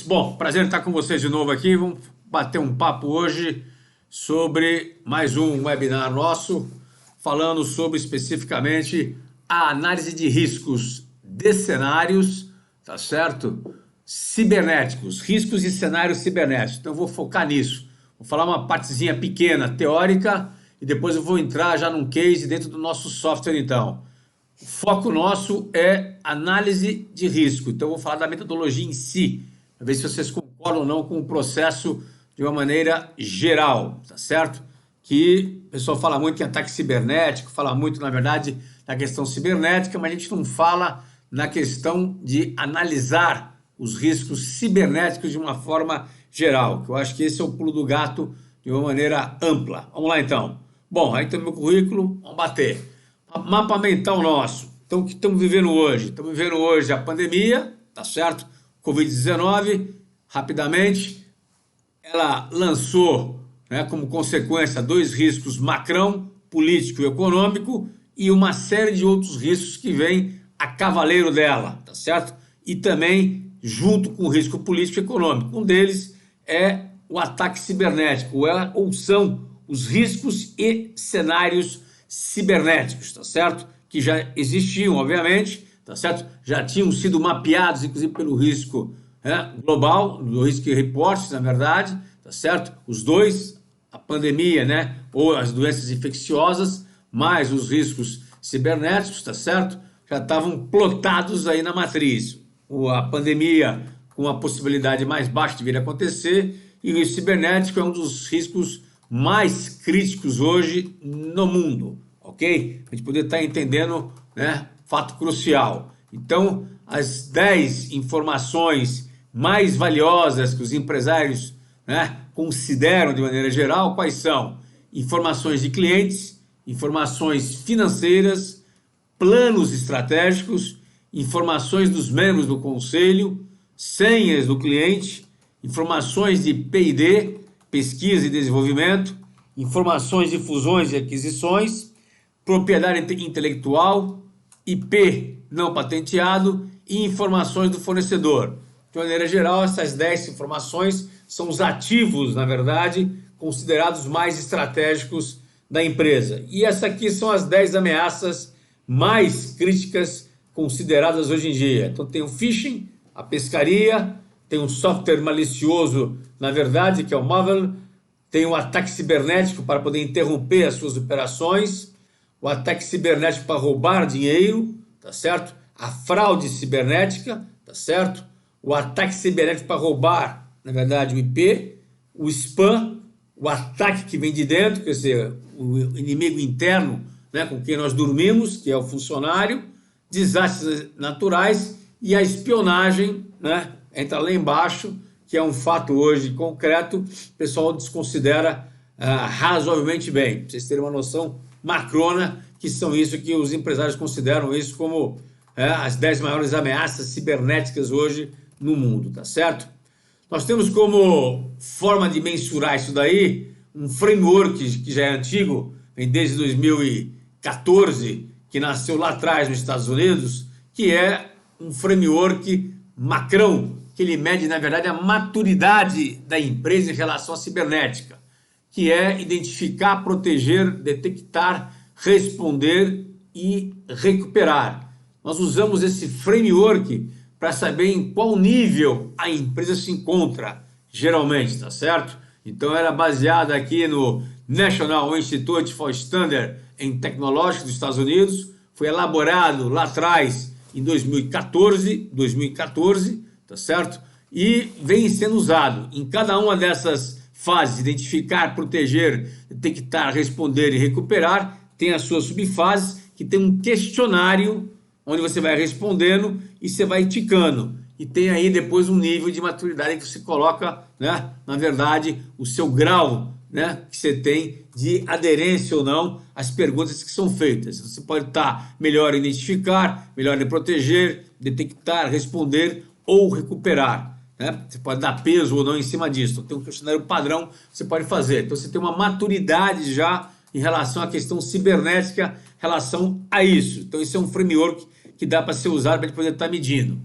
Bom, prazer estar com vocês de novo aqui. Vamos bater um papo hoje sobre mais um webinar nosso, falando sobre especificamente a análise de riscos de cenários, tá certo? Cibernéticos, riscos e cenários cibernéticos. Então eu vou focar nisso. Vou falar uma partezinha pequena, teórica, e depois eu vou entrar já num case dentro do nosso software então. O foco nosso é análise de risco. Então eu vou falar da metodologia em si, para ver se vocês concordam ou não com o processo de uma maneira geral, tá certo? Que o pessoal fala muito em ataque cibernético, fala muito, na verdade, na questão cibernética, mas a gente não fala na questão de analisar os riscos cibernéticos de uma forma geral, que eu acho que esse é o pulo do gato de uma maneira ampla. Vamos lá então. Bom, aí tem o meu currículo, vamos bater. Mapa mental nosso. Então, o que estamos vivendo hoje? Estamos vivendo hoje a pandemia, tá certo? Covid-19, rapidamente, ela lançou, né, como consequência, dois riscos macrão, político e econômico, e uma série de outros riscos que vêm a cavaleiro dela, tá certo? E também junto com o risco político e econômico. Um deles é o ataque cibernético, ou são os riscos e cenários cibernéticos, tá certo? Que já existiam, obviamente, tá certo? Já tinham sido mapeados, inclusive pelo risco global, do Risk Report, na verdade, tá certo? Os dois, a pandemia, né? Ou as doenças infecciosas, mais os riscos cibernéticos, tá certo? Já estavam plotados aí na matriz. A pandemia com a possibilidade mais baixa de vir a acontecer, e o risco cibernético é um dos riscos mais críticos hoje no mundo, ok? A gente poder estar entendendo, né, fato crucial. Então, as 10 informações mais valiosas que os empresários, né, consideram de maneira geral, quais são? Informações de clientes, informações financeiras, planos estratégicos, informações dos membros do conselho, senhas do cliente, informações de P&D, pesquisa e desenvolvimento, informações de fusões e aquisições, propriedade intelectual, IP não patenteado e informações do fornecedor. De maneira geral, essas 10 informações são os ativos, na verdade, considerados mais estratégicos da empresa. E essas aqui são as 10 ameaças mais críticas consideradas hoje em dia. Então tem o phishing, a pescaria, tem um software malicioso, na verdade, que é o malware, tem o ataque cibernético para poder interromper as suas operações, o ataque cibernético para roubar dinheiro, tá certo? A fraude cibernética, tá certo? O ataque cibernético para roubar, na verdade, o IP, o spam, o ataque que vem de dentro, quer dizer, o inimigo interno, né, com quem nós dormimos, que é o funcionário, desastres naturais e a espionagem, né, entra lá embaixo, que é um fato hoje concreto, o pessoal desconsidera razoavelmente bem. Para vocês terem uma noção macrona, que são isso que os empresários consideram isso como as 10 maiores ameaças cibernéticas hoje no mundo, tá certo? Nós temos como forma de mensurar isso daí um framework que já é antigo, vem desde 2014, que nasceu lá atrás nos Estados Unidos, que é um framework macrão, que ele mede, na verdade, a maturidade da empresa em relação à cibernética, que é identificar, proteger, detectar, responder e recuperar. Nós usamos esse framework para saber em qual nível a empresa se encontra, geralmente, tá certo? Então era baseado aqui no National Institute for Standards and Technology dos Estados Unidos, foi elaborado lá atrás em 2014, tá certo? E vem sendo usado em cada uma dessas fases: identificar, proteger, detectar, responder e recuperar. Tem as suas subfases, que tem um questionário onde você vai respondendo e você vai ticando. E tem aí depois um nível de maturidade que você coloca, né, na verdade, o seu grau, né, que você tem de aderência ou não às perguntas que são feitas. Você pode estar melhor em identificar, melhor em proteger, detectar, responder ou recuperar, né? Você pode dar peso ou não em cima disso. Então, tem um questionário padrão que você pode fazer. Então você tem uma maturidade já em relação à questão cibernética, em relação a isso. Então isso é um framework que dá para ser usado para a gente poder estar medindo.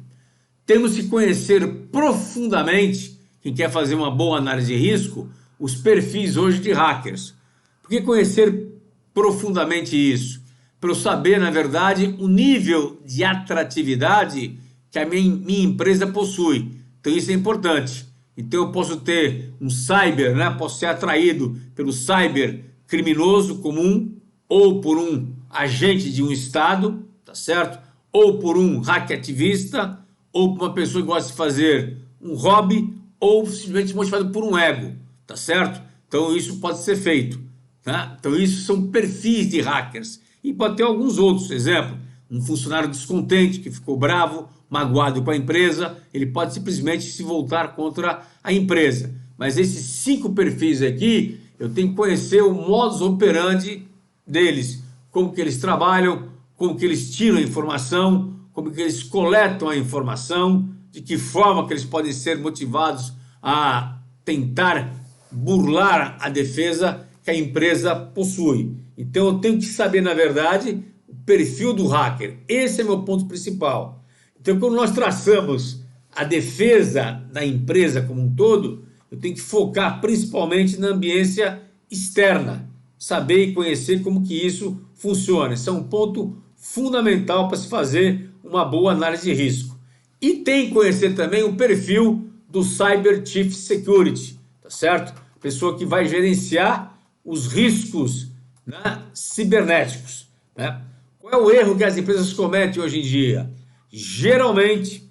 temos que conhecer profundamente, quem quer fazer uma boa análise de risco, os perfis hoje de hackers. Por que conhecer profundamente isso? Para eu saber, na verdade, o nível de atratividade que a minha empresa possui. Então isso é importante. Então eu posso ter um cyber, né? Posso ser atraído pelo cyber criminoso comum, ou por um agente de um estado, tá certo? Ou por um hacker ativista, ou por uma pessoa que gosta de fazer um hobby, ou simplesmente motivado por um ego, tá certo? Então isso pode ser feito, tá? Então isso são perfis de hackers. E pode ter alguns outros, exemplo, um funcionário descontente que ficou bravo, magoado com a empresa, ele pode simplesmente se voltar contra a empresa. Mas esses 5 perfis aqui, eu tenho que conhecer o modus operandi deles, como que eles trabalham, como que eles tiram a informação, como que eles coletam a informação, de que forma que eles podem ser motivados a tentar burlar a defesa que a empresa possui. Então eu tenho que saber, na verdade, o perfil do hacker. Esse é meu ponto principal. Então, quando nós traçamos a defesa da empresa como um todo, eu tenho que focar principalmente na ambiência externa, saber e conhecer como que isso funciona. Esse é um ponto fundamental para se fazer uma boa análise de risco. E tem que conhecer também o perfil do Cyber Chief Security, tá certo? Pessoa que vai gerenciar os riscos, né, cibernéticos, né? Qual é o erro que as empresas cometem hoje em dia? Geralmente,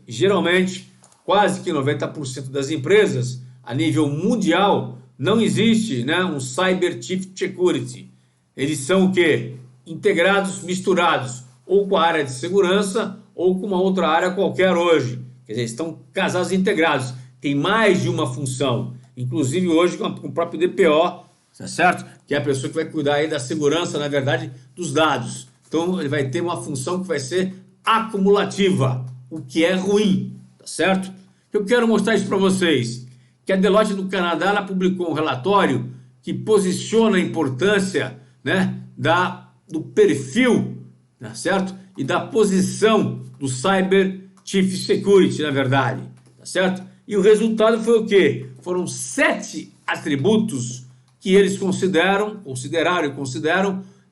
quase que 90% das empresas, a nível mundial, não existe, né, um Cyber Chief Security. Eles são o quê? Integrados, misturados, ou com a área de segurança, ou com uma outra área qualquer hoje. Quer dizer, estão casados integrados. Tem mais de uma função. Inclusive hoje com o próprio DPO, tá certo? Que é a pessoa que vai cuidar aí da segurança, na verdade, dos dados. Então ele vai ter uma função que vai ser acumulativa, o que é ruim, tá certo? Eu quero mostrar isso para vocês, que a Deloitte do Canadá ela publicou um relatório que posiciona a importância, né, do perfil, tá certo? E da posição do Cyber Chief Security, na verdade, tá certo? E o resultado foi o quê? Foram 7 atributos que eles consideram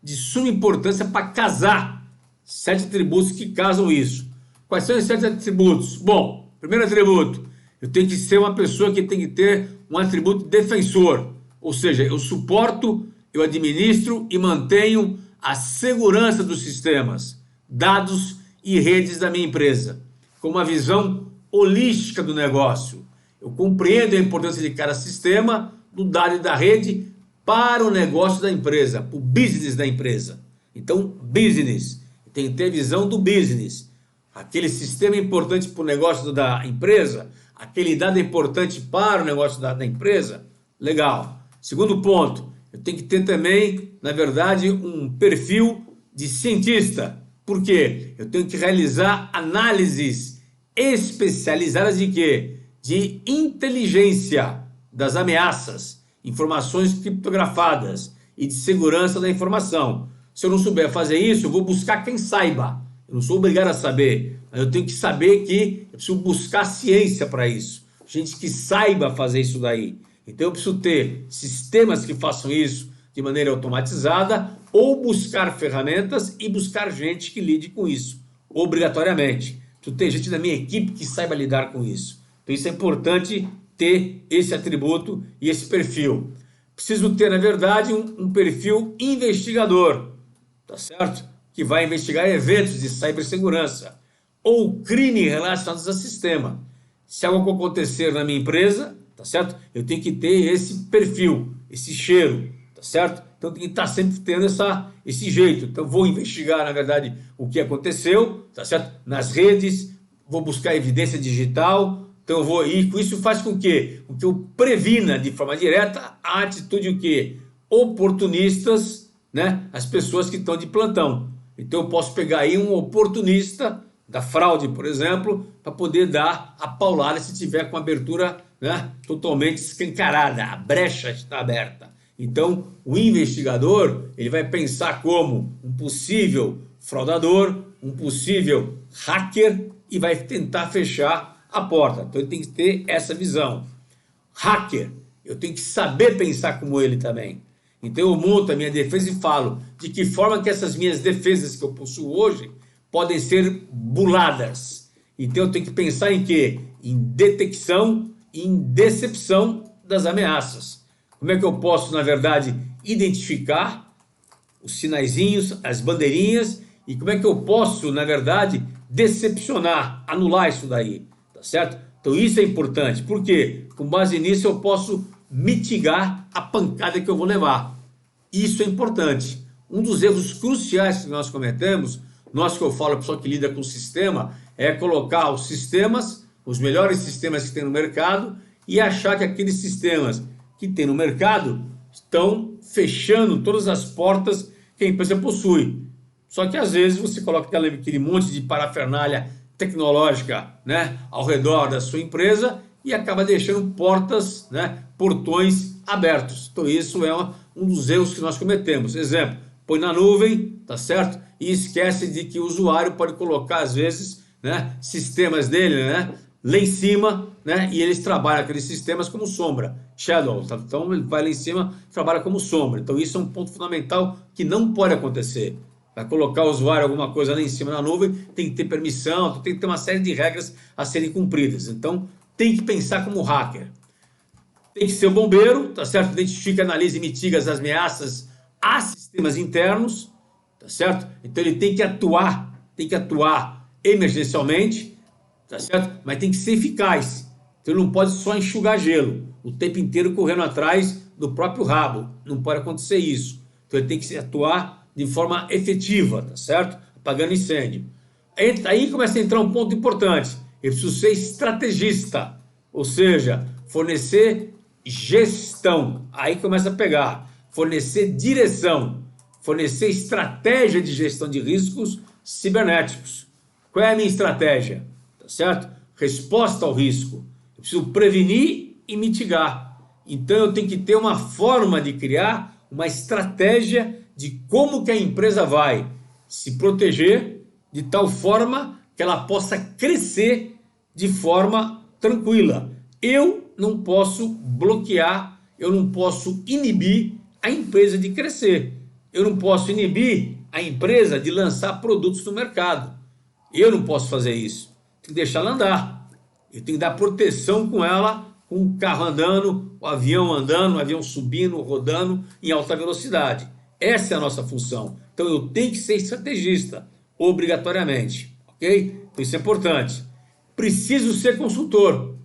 de suma importância para casar. 7 atributos que casam isso. Quais são os 7 atributos? Bom, primeiro atributo, eu tenho que ser uma pessoa que tem que ter um atributo defensor. Ou seja, eu suporto, eu administro e mantenho a segurança dos sistemas, dados e redes da minha empresa, com uma visão holística do negócio. Eu compreendo a importância de cada sistema, do dado e da rede para o negócio da empresa, para o business da empresa. Então, business, tem que ter visão do business. Aquele sistema importante para o negócio da empresa, aquele dado importante para o negócio da empresa, legal. Segundo ponto, eu tenho que ter também, na verdade, um perfil de cientista. Por quê? Eu tenho que realizar análises especializadas de quê? De inteligência das ameaças, informações criptografadas e de segurança da informação. Se eu não souber fazer isso, eu vou buscar quem saiba. Eu não sou obrigado a saber, mas eu tenho que saber que eu preciso buscar ciência para isso. Gente que saiba fazer isso daí. Então eu preciso ter sistemas que façam isso de maneira automatizada ou buscar ferramentas e buscar gente que lide com isso, obrigatoriamente. Preciso ter gente da minha equipe que saiba lidar com isso. Então isso é importante ter esse atributo e esse perfil. Preciso ter, na verdade, um perfil investigador, tá certo? Que vai investigar eventos de cibersegurança ou crime relacionados a sistema. Se algo acontecer na minha empresa, tá certo? Eu tenho que ter esse perfil, esse cheiro, tá certo? Então tem que estar sempre tendo esse jeito. Então vou investigar, na verdade, o que aconteceu, tá certo? Nas redes, vou buscar evidência digital. Então eu vou, e com isso faz com que eu previna de forma direta a atitude o quê? Oportunistas, né? As pessoas que estão de plantão. Então eu posso pegar aí um oportunista da fraude, por exemplo, para poder dar a paulada se tiver com a abertura, né, totalmente escancarada, a brecha está aberta. Então o investigador ele vai pensar como um possível fraudador, um possível hacker e vai tentar fechar a porta. Então ele tem que ter essa visão. Hacker, eu tenho que saber pensar como ele também. Então eu monto a minha defesa e falo de que forma que essas minhas defesas que eu possuo hoje podem ser buladas. Então eu tenho que pensar em quê? Em detecção e em decepção das ameaças. Como é que eu posso, na verdade, identificar os sinaizinhos, as bandeirinhas, e como é que eu posso, na verdade, decepcionar, anular isso daí, tá certo? Então isso é importante, porque com base nisso eu posso mitigar a pancada que eu vou levar. Isso é importante. Um dos erros cruciais que nós cometemos, nós que eu falo, a pessoa que lida com o sistema, é colocar os sistemas, os melhores sistemas que tem no mercado, e achar que aqueles sistemas que tem no mercado estão fechando todas as portas que a empresa possui. Só que às vezes você coloca aquele monte de parafernália tecnológica, né, ao redor da sua empresa e acaba deixando portas, né, portões abertos. Então isso é um dos erros que nós cometemos. Exemplo, põe na nuvem, tá certo? E esquece de que o usuário pode colocar às vezes, né, sistemas dele, né, lá em cima, né, e eles trabalham aqueles sistemas como sombra, shadow, tá? Então ele vai lá em cima, trabalha como sombra. Então isso é um ponto fundamental que não pode acontecer. Vai colocar o usuário alguma coisa lá em cima na nuvem, tem que ter permissão, tem que ter uma série de regras a serem cumpridas. Então tem que pensar como hacker. Tem que ser o bombeiro, tá certo? Identifica, analisa e mitiga as ameaças a sistemas internos, tá certo? Então ele tem que atuar emergencialmente, tá certo? Mas tem que ser eficaz. Então ele não pode só enxugar gelo, o tempo inteiro correndo atrás do próprio rabo. Não pode acontecer isso. Então ele tem que atuar de forma efetiva, tá certo? Apagando incêndio. Aí começa a entrar um ponto importante. Eu preciso ser estrategista, ou seja, fornecer gestão. Aí começa a pegar. Fornecer direção, fornecer estratégia de gestão de riscos cibernéticos. Qual é a minha estratégia? Tá certo? Resposta ao risco. Eu preciso prevenir e mitigar. Então eu tenho que ter uma forma de criar uma estratégia de como que a empresa vai se proteger de tal forma que ela possa crescer de forma tranquila. Eu não posso bloquear, eu não posso inibir a empresa de crescer. Eu não posso inibir a empresa de lançar produtos no mercado. Eu não posso fazer isso. Tenho que deixar ela andar. Eu tenho que dar proteção com ela, com o carro andando, o avião subindo, rodando em alta velocidade. Essa é a nossa função. Então eu tenho que ser estrategista, obrigatoriamente. Ok? Então isso é importante. Preciso ser consultor.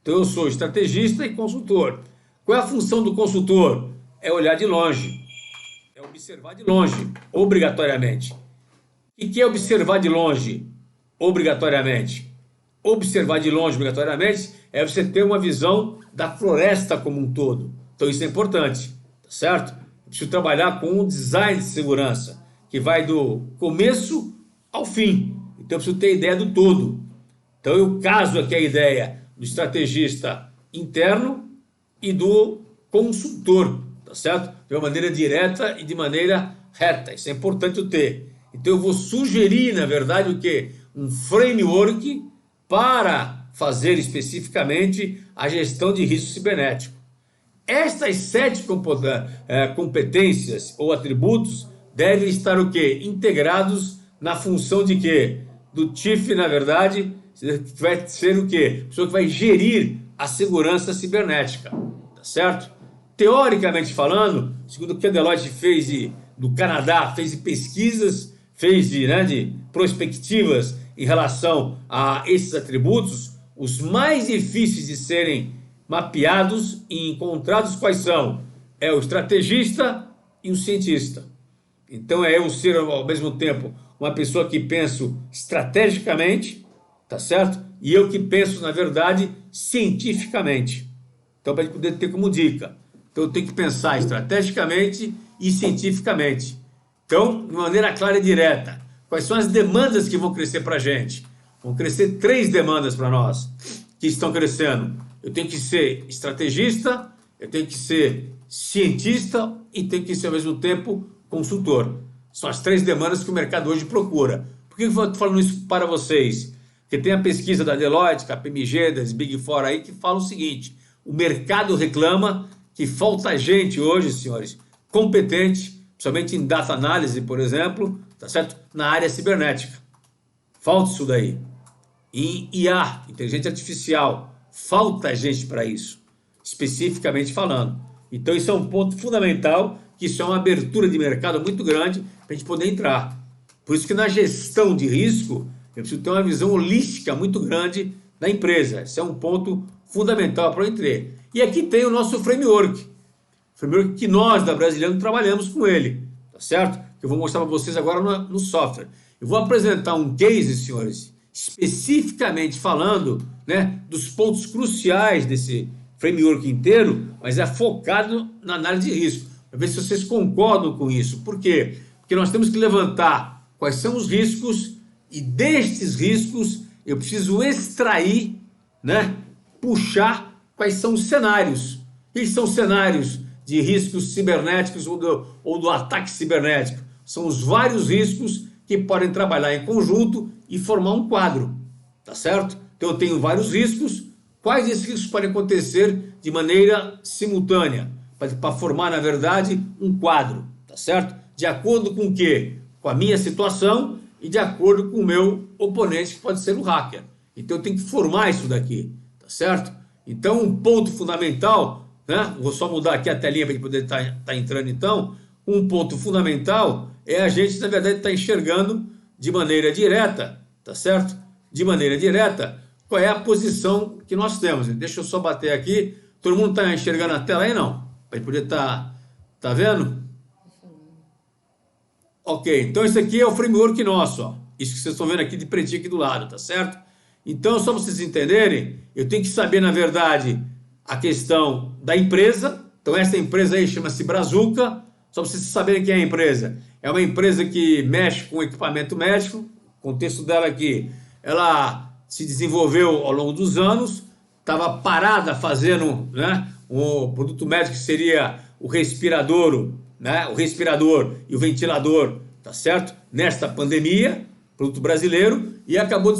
Então eu sou estrategista e consultor. Qual é a função do consultor? É olhar de longe. É observar de longe, obrigatoriamente. O que é observar de longe, obrigatoriamente? Observar de longe, obrigatoriamente, é você ter uma visão da floresta como um todo. Então isso é importante, tá certo? Eu preciso trabalhar com um design de segurança, que vai do começo ao fim. Então eu preciso ter ideia do todo. Então eu caso aqui a ideia do estrategista interno e do consultor, tá certo? De uma maneira direta e de maneira reta. Isso é importante eu ter. Então eu vou sugerir, na verdade, o quê? Um framework para fazer especificamente a gestão de risco cibernético. Estas 7 competências ou atributos devem estar o quê? Integrados na função de quê? Do Chief, na verdade, vai ser o quê? A pessoa que vai gerir a segurança cibernética, tá certo? Teoricamente falando, segundo o que a Deloitte fez do Canadá, fez de pesquisas, fez de prospectivas em relação a esses atributos, os mais difíceis de serem mapeados e encontrados quais são? É o estrategista e o cientista. Então é eu ser ao mesmo tempo uma pessoa que penso estrategicamente, tá certo? E eu que penso, na verdade, cientificamente. Então, para poder ter como dica. Então, eu tenho que pensar estrategicamente e cientificamente. Então, de maneira clara e direta, quais são as demandas que vão crescer para a gente? Vão crescer 3 demandas para nós que estão crescendo. Eu tenho que ser estrategista, eu tenho que ser cientista e tenho que ser, ao mesmo tempo, consultor. São as 3 demandas que o mercado hoje procura. Por que eu estou falando isso para vocês? Porque tem a pesquisa da Deloitte, KPMG, das Big Four aí, que fala o seguinte: o mercado reclama que falta gente hoje, senhores, competente, principalmente em data análise, por exemplo, tá certo? Na área cibernética. Falta isso daí. Em IA, inteligência artificial, falta gente para isso, especificamente falando. Então isso é um ponto fundamental, que isso é uma abertura de mercado muito grande para a gente poder entrar. Por isso que na gestão de risco, eu preciso ter uma visão holística muito grande da empresa. Esse é um ponto fundamental para eu entrar. E aqui tem o nosso framework que nós da Brasiliano trabalhamos com ele, tá certo? Que eu vou mostrar para vocês agora no software. Eu vou apresentar um case, senhores, especificamente falando, né, dos pontos cruciais desse framework inteiro, mas é focado na análise de risco, para ver se vocês concordam com isso. Por quê? Porque nós temos que levantar quais são os riscos, e destes riscos eu preciso extrair, né, puxar quais são os cenários. E são cenários de riscos cibernéticos ou do ataque cibernético. São os vários riscos que podem trabalhar em conjunto e formar um quadro, tá certo? Então eu tenho vários riscos. Quais esses riscos podem acontecer de maneira simultânea? Para formar, na verdade, um quadro, tá certo? De acordo com o quê? Com a minha situação e de acordo com o meu oponente, que pode ser o hacker. Então eu tenho que formar isso daqui, tá certo? Então um ponto fundamental, né? Vou só mudar aqui a telinha para ele poder estar entrando então. Um ponto fundamental é a gente, na verdade, estar enxergando de maneira direta, tá certo? De maneira direta, qual é a posição que nós temos. Deixa eu só bater aqui. Todo mundo está enxergando a tela aí, não? Para poder estar vendo? Ok, então isso aqui é o framework nosso, ó. Isso que vocês estão vendo aqui de pretinho aqui do lado, tá certo? Então, só para vocês entenderem, eu tenho que saber, na verdade, a questão da empresa. Então, essa empresa aí chama-se Brazuca. Só para vocês saberem quem é a empresa. É uma empresa que mexe com equipamento médico. O contexto dela aqui, ela se desenvolveu ao longo dos anos, estava parada fazendo, né, um produto médico que seria o respirador, né, o respirador e o ventilador, tá certo? Nesta pandemia, produto brasileiro, e acabou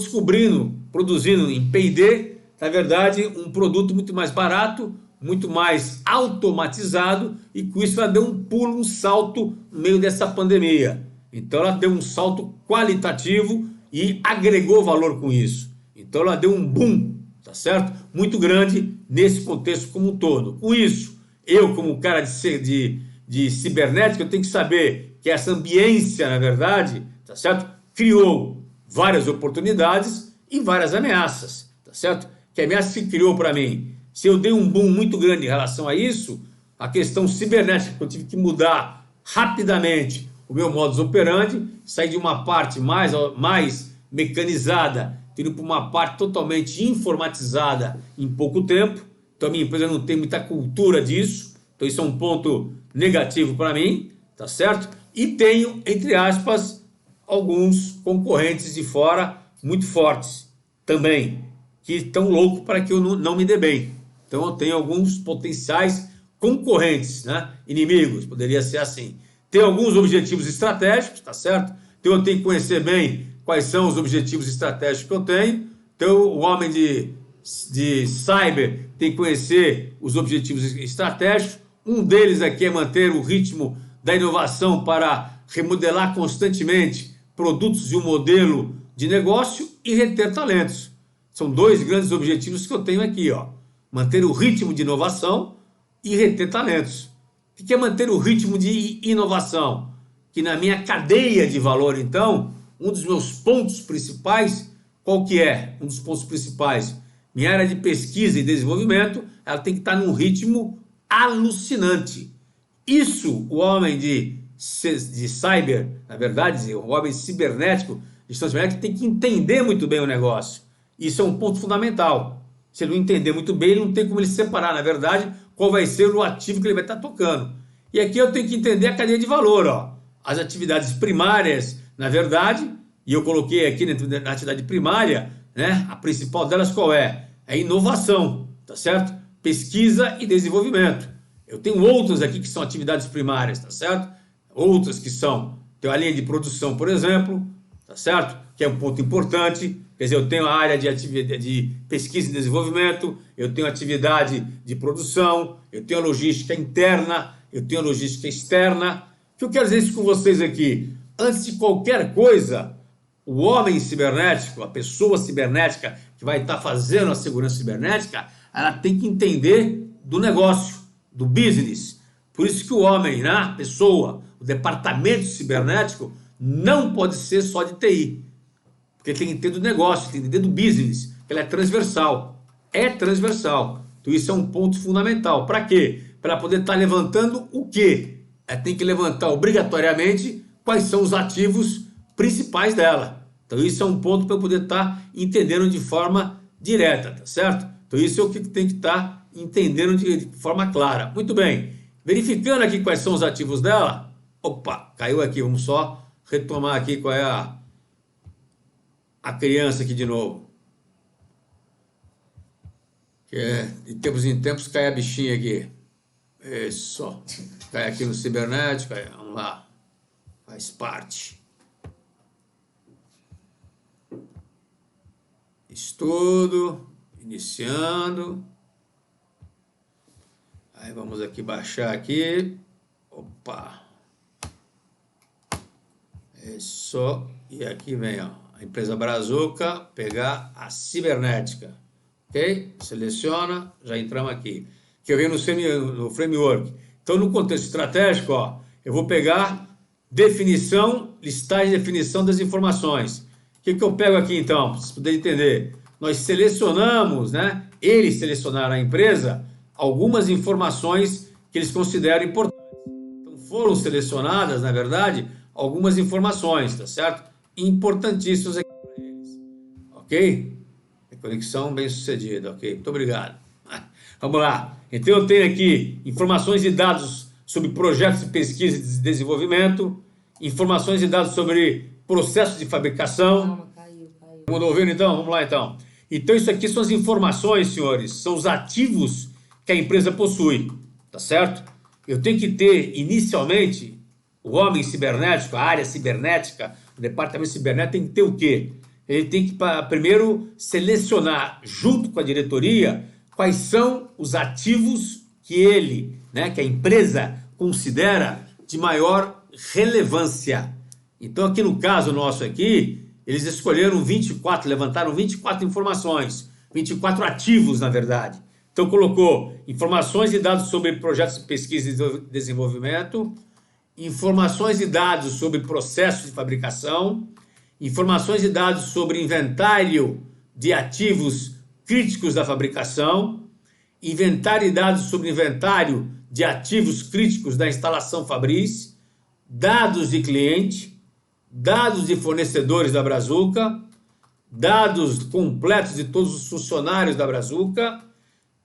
produzindo em P&D, na verdade, um produto muito mais barato, muito mais automatizado, e com isso ela deu um pulo, um salto no meio dessa pandemia. Então ela deu um salto qualitativo e agregou valor com isso. Então ela deu um boom, tá certo? Muito grande nesse contexto como um todo. Com isso, eu como cara de cibernética, eu tenho que saber que essa ambiência, na verdade, tá certo? Criou várias oportunidades e várias ameaças, tá certo? Que ameaça se criou para mim? Se eu dei um boom muito grande em relação a isso, a questão cibernética, que eu tive que mudar rapidamente o meu modus operandi, sair de uma parte mais mecanizada, indo para uma parte totalmente informatizada em pouco tempo. Então a minha empresa não tem muita cultura disso, então isso é um ponto negativo para mim, tá certo? E tenho, entre aspas, alguns concorrentes de fora muito fortes também, que estão loucos para que eu não me dê bem. Então eu tenho alguns potenciais concorrentes, né? Inimigos, poderia ser assim. Tem alguns objetivos estratégicos, tá certo? Então eu tenho que conhecer bem quais são os objetivos estratégicos que eu tenho. Então o homem de cyber tem que conhecer os objetivos estratégicos. Um deles aqui é manter o ritmo da inovação para remodelar constantemente produtos e um modelo de negócio e reter talentos. São dois grandes objetivos que eu tenho aqui, ó. Manter o ritmo de inovação e reter talentos. O que é manter o ritmo de inovação? Que na minha cadeia de valor, então, um dos meus pontos principais, qual que é? Um dos pontos principais, minha área de pesquisa e desenvolvimento, ela tem que estar num ritmo alucinante. Isso, o homem de cyber, na verdade, o homem cibernético, gestão cibernética, tem que entender muito bem o negócio. Isso é um ponto fundamental. Se ele não entender muito bem, ele não tem como ele separar, na verdade, qual vai ser o ativo que ele vai estar tocando. E aqui eu tenho que entender a cadeia de valor, ó. As atividades primárias, na verdade, e eu coloquei aqui na atividade primária, né, a principal delas qual é? É inovação, tá certo? Pesquisa e desenvolvimento. Eu tenho outras aqui que são atividades primárias, tá certo? Outras que são, tem a linha de produção, por exemplo, tá certo? Que é um ponto importante. Quer dizer, eu tenho a área de atividade de pesquisa e desenvolvimento, eu tenho atividade de produção, eu tenho a logística interna, eu tenho a logística externa. O que eu quero dizer isso com vocês aqui? Antes de qualquer coisa, o homem cibernético, a pessoa cibernética que vai estar fazendo a segurança cibernética, ela tem que entender do negócio, do business. Por isso que o homem, né, a pessoa, o departamento cibernético não pode ser só de TI. Porque tem que entender do negócio, tem que entender do business, ela é transversal. É transversal. Então isso é um ponto fundamental. Para quê? Para poder estar levantando o quê? Tem que levantar obrigatoriamente quais são os ativos principais dela. Então isso é um ponto para eu poder estar entendendo de forma direta, tá certo? Então isso é o que tem que estar entendendo de forma clara. Muito bem. Verificando aqui quais são os ativos dela. Opa, caiu aqui. Vamos só retomar aqui qual é a criança aqui de novo. Que é, de tempos em tempos cai a bichinha aqui. Isso. Cai aqui no cibernético. Vamos lá. Faz parte. Estudo. Iniciando. Aí vamos aqui baixar aqui. Opa. Isso. E aqui vem, ó, a empresa Brazuca, pegar a cibernética. Ok? Seleciona, já entramos aqui. Que eu venho no framework. Então, no contexto estratégico, ó, eu vou pegar definição, listagem de definição das informações. O que eu pego aqui, então, para vocês poderem entender? Nós selecionamos, né? Eles selecionaram a empresa, algumas informações que eles consideram importantes. Então, foram selecionadas, na verdade, algumas informações, tá certo? Importantíssimas aqui para eles. Ok? Conexão bem sucedida, ok? Muito obrigado. Vamos lá. Então eu tenho aqui informações e dados sobre projetos de pesquisa e desenvolvimento, informações e dados sobre processos de fabricação. Calma, caiu. Estamos ouvindo então? Vamos lá então. Então isso aqui são as informações, senhores, são os ativos que a empresa possui, tá certo? Eu tenho que ter inicialmente o homem cibernético, a área cibernética, o departamento cibernético tem que ter o quê? Ele tem que primeiro selecionar junto com a diretoria quais são os ativos que ele, né, que a empresa considera de maior relevância. Então aqui no caso nosso aqui, eles escolheram 24, levantaram 24 informações, 24 ativos na verdade. Então colocou informações e dados sobre projetos de pesquisa e desenvolvimento, informações e dados sobre processos de fabricação, informações e dados sobre inventário de ativos críticos da fabricação, inventário e dados sobre inventário de ativos críticos da instalação Fabris, dados de cliente, dados de fornecedores da Brazuca, dados completos de todos os funcionários da Brazuca,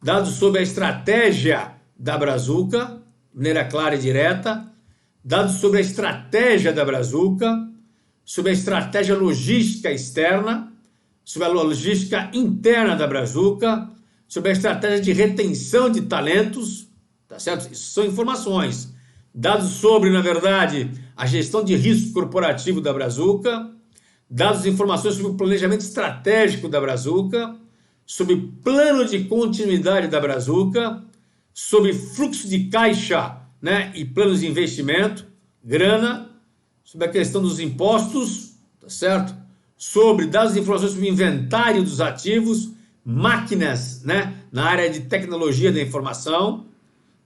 dados sobre a estratégia da Brazuca, de maneira clara e direta, dados sobre a estratégia da Brazuca, sobre a estratégia logística externa, sobre a logística interna da Brazuca, sobre a estratégia de retenção de talentos, tá certo? Isso são informações. Dados sobre, na verdade, a gestão de risco corporativo da Brazuca, dados e informações sobre o planejamento estratégico da Brazuca, sobre plano de continuidade da Brazuca, sobre fluxo de caixa, né, e planos de investimento, grana, sobre a questão dos impostos, tá certo? Sobre dados e informações sobre o inventário dos ativos, máquinas, né, na área de tecnologia da informação,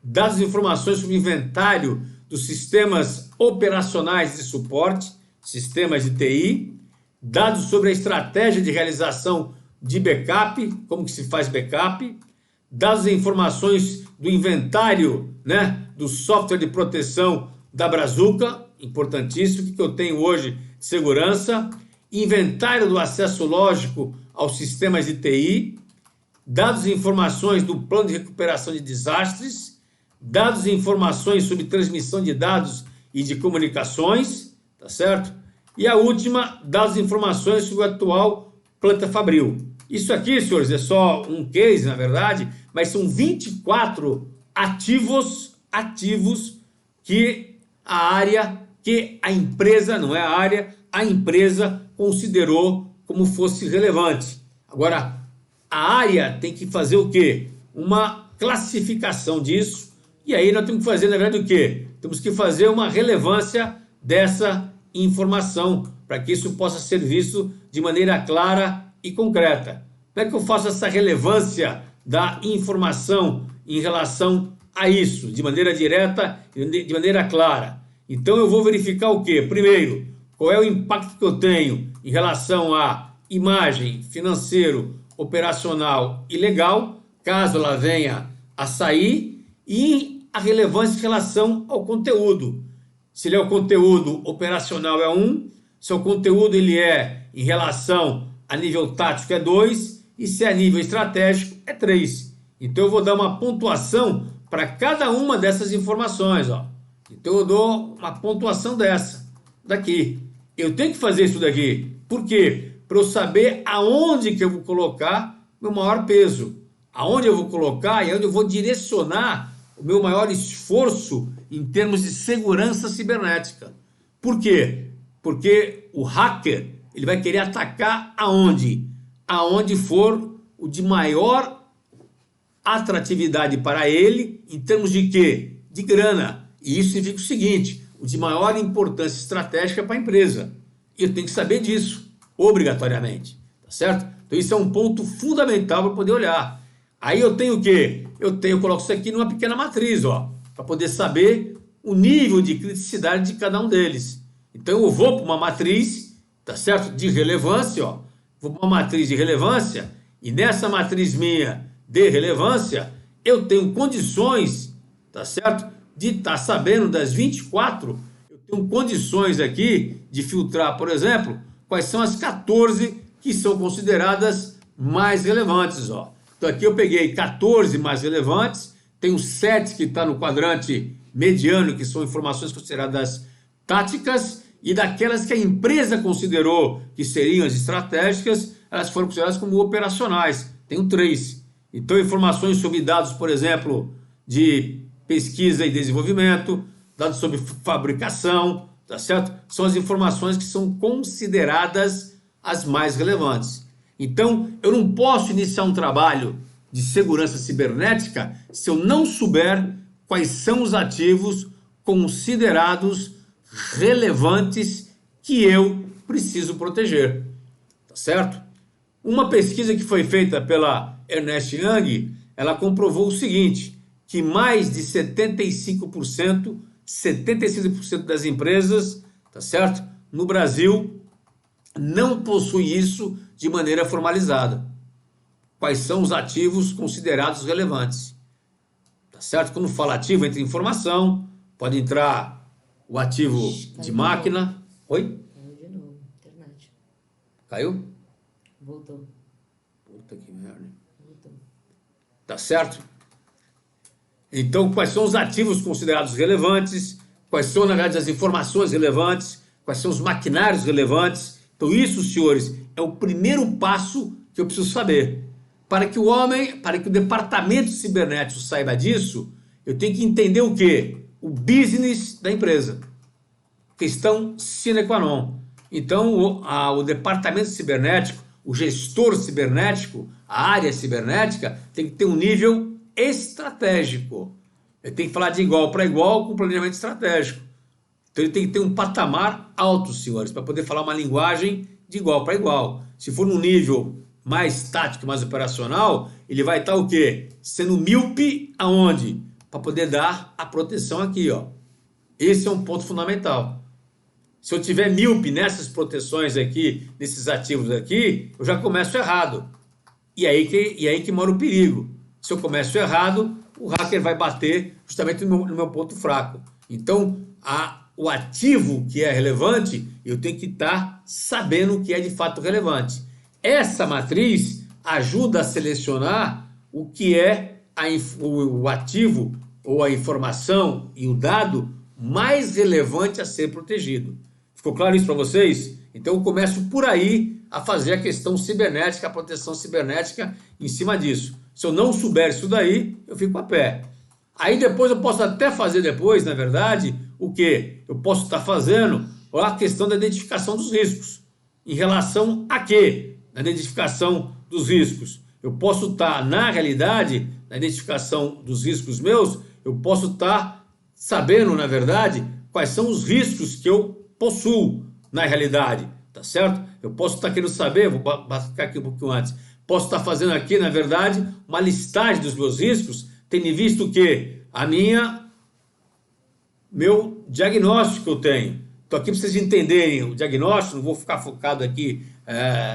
dados e informações sobre o inventário dos sistemas operacionais de suporte, sistemas de TI, dados sobre a estratégia de realização de backup, como que se faz backup, dados e informações do inventário, né, do software de proteção da Brazuca, importantíssimo, que eu tenho hoje de segurança, inventário do acesso lógico aos sistemas de TI, dados e informações do plano de recuperação de desastres, dados e informações sobre transmissão de dados e de comunicações, tá certo? E a última, dados e informações sobre a atual planta Fabril. Isso aqui, senhores, é só um case, na verdade, mas são 24 ativos que a área, que a empresa, não é a área, a empresa considerou como fosse relevante. Agora, a área tem que fazer o quê? Uma classificação disso, e aí nós temos que fazer, na verdade, o quê? Temos que fazer uma relevância dessa informação, para que isso possa ser visto de maneira clara e concreta. Como é que eu faço essa relevância da informação em relação a isso, de maneira direta e de maneira clara? Então eu vou verificar o quê? Primeiro, qual é o impacto que eu tenho em relação à imagem, financeiro, operacional e legal, caso ela venha a sair, e a relevância em relação ao conteúdo. Se ele é o conteúdo operacional é 1, se o conteúdo ele é em relação a nível tático é 2, e se é a nível estratégico é 3. Então eu vou dar uma pontuação para cada uma dessas informações, ó. Então eu dou uma pontuação daqui. Eu tenho que fazer isso daqui. Por quê? Para eu saber aonde que eu vou colocar meu maior peso. Aonde eu vou colocar e aonde eu vou direcionar o meu maior esforço em termos de segurança cibernética. Por quê? Porque o hacker ele vai querer atacar aonde? Aonde for o de maior atratividade para ele, em termos de quê? De grana. E isso significa o seguinte, o de maior importância estratégica para a empresa. E eu tenho que saber disso, obrigatoriamente. Tá certo? Então isso é um ponto fundamental para poder olhar. Aí eu tenho o quê? Eu coloco isso aqui numa pequena matriz, ó, para poder saber o nível de criticidade de cada um deles. Então eu vou para uma matriz, tá certo? De relevância, ó. Vou para uma matriz de relevância e nessa matriz minha de relevância eu tenho condições, tá certo? De estar sabendo das 24, eu tenho condições aqui de filtrar, por exemplo, quais são as 14 que são consideradas mais relevantes, ó. Então aqui eu peguei 14 mais relevantes, tenho 7 que está no quadrante mediano, que são informações consideradas táticas, e daquelas que a empresa considerou que seriam as estratégicas, elas foram consideradas como operacionais. Tenho 3. Então informações sobre dados, por exemplo, de pesquisa e desenvolvimento, dados sobre fabricação, tá certo? São as informações que são consideradas as mais relevantes. Então, eu não posso iniciar um trabalho de segurança cibernética se eu não souber quais são os ativos considerados relevantes que eu preciso proteger, tá certo? Uma pesquisa que foi feita pela Ernst Young, ela comprovou o seguinte, que mais de 75% das empresas, tá certo? No Brasil, não possui isso de maneira formalizada. Quais são os ativos considerados relevantes? Tá certo? Quando fala ativo, entra informação, pode entrar o ativo de máquina. Oi? Caiu de novo, internet. Caiu? Voltou. Puta que merda. Voltou. Tá certo? Então, quais são os ativos considerados relevantes? Quais são, na verdade, as informações relevantes? Quais são os maquinários relevantes? Então, isso, senhores, é o primeiro passo que eu preciso saber. Para que o departamento cibernético saiba disso, eu tenho que entender o quê? O business da empresa. Questão sine qua non. Então, o departamento cibernético, o gestor cibernético, a área cibernética, tem que ter um nível estratégico. Ele tem que falar de igual para igual com planejamento estratégico. Então ele tem que ter um patamar alto, senhores, para poder falar uma linguagem de igual para igual. Se for num nível mais tático, mais operacional, ele vai estar o quê? Sendo míope aonde? Para poder dar a proteção aqui, ó. Esse é um ponto fundamental. Se eu tiver míope nessas proteções aqui, nesses ativos aqui, eu já começo errado. E aí que mora o perigo. Se eu começo errado, o hacker vai bater justamente no meu ponto fraco. Então, o ativo que é relevante, eu tenho que estar sabendo o que é de fato relevante. Essa matriz ajuda a selecionar o que é o ativo ou a informação e o dado mais relevante a ser protegido. Ficou claro isso para vocês? Então eu começo por aí a fazer a questão cibernética, a proteção cibernética em cima disso. Se eu não souber isso daí, eu fico a pé. Aí depois eu posso até fazer depois, na verdade, o quê? Eu posso estar fazendo a questão da identificação dos riscos. em relação a quê? Na identificação dos riscos. Eu posso estar, na realidade, na identificação dos riscos meus, eu posso estar sabendo, na verdade, quais são os riscos que eu possuo na realidade, tá certo? Eu posso estar querendo saber, vou ficar aqui um pouquinho antes, posso estar fazendo aqui, na verdade, uma listagem dos meus riscos, tendo visto que meu diagnóstico que eu tenho. Estou aqui para vocês entenderem o diagnóstico, não vou ficar focado aqui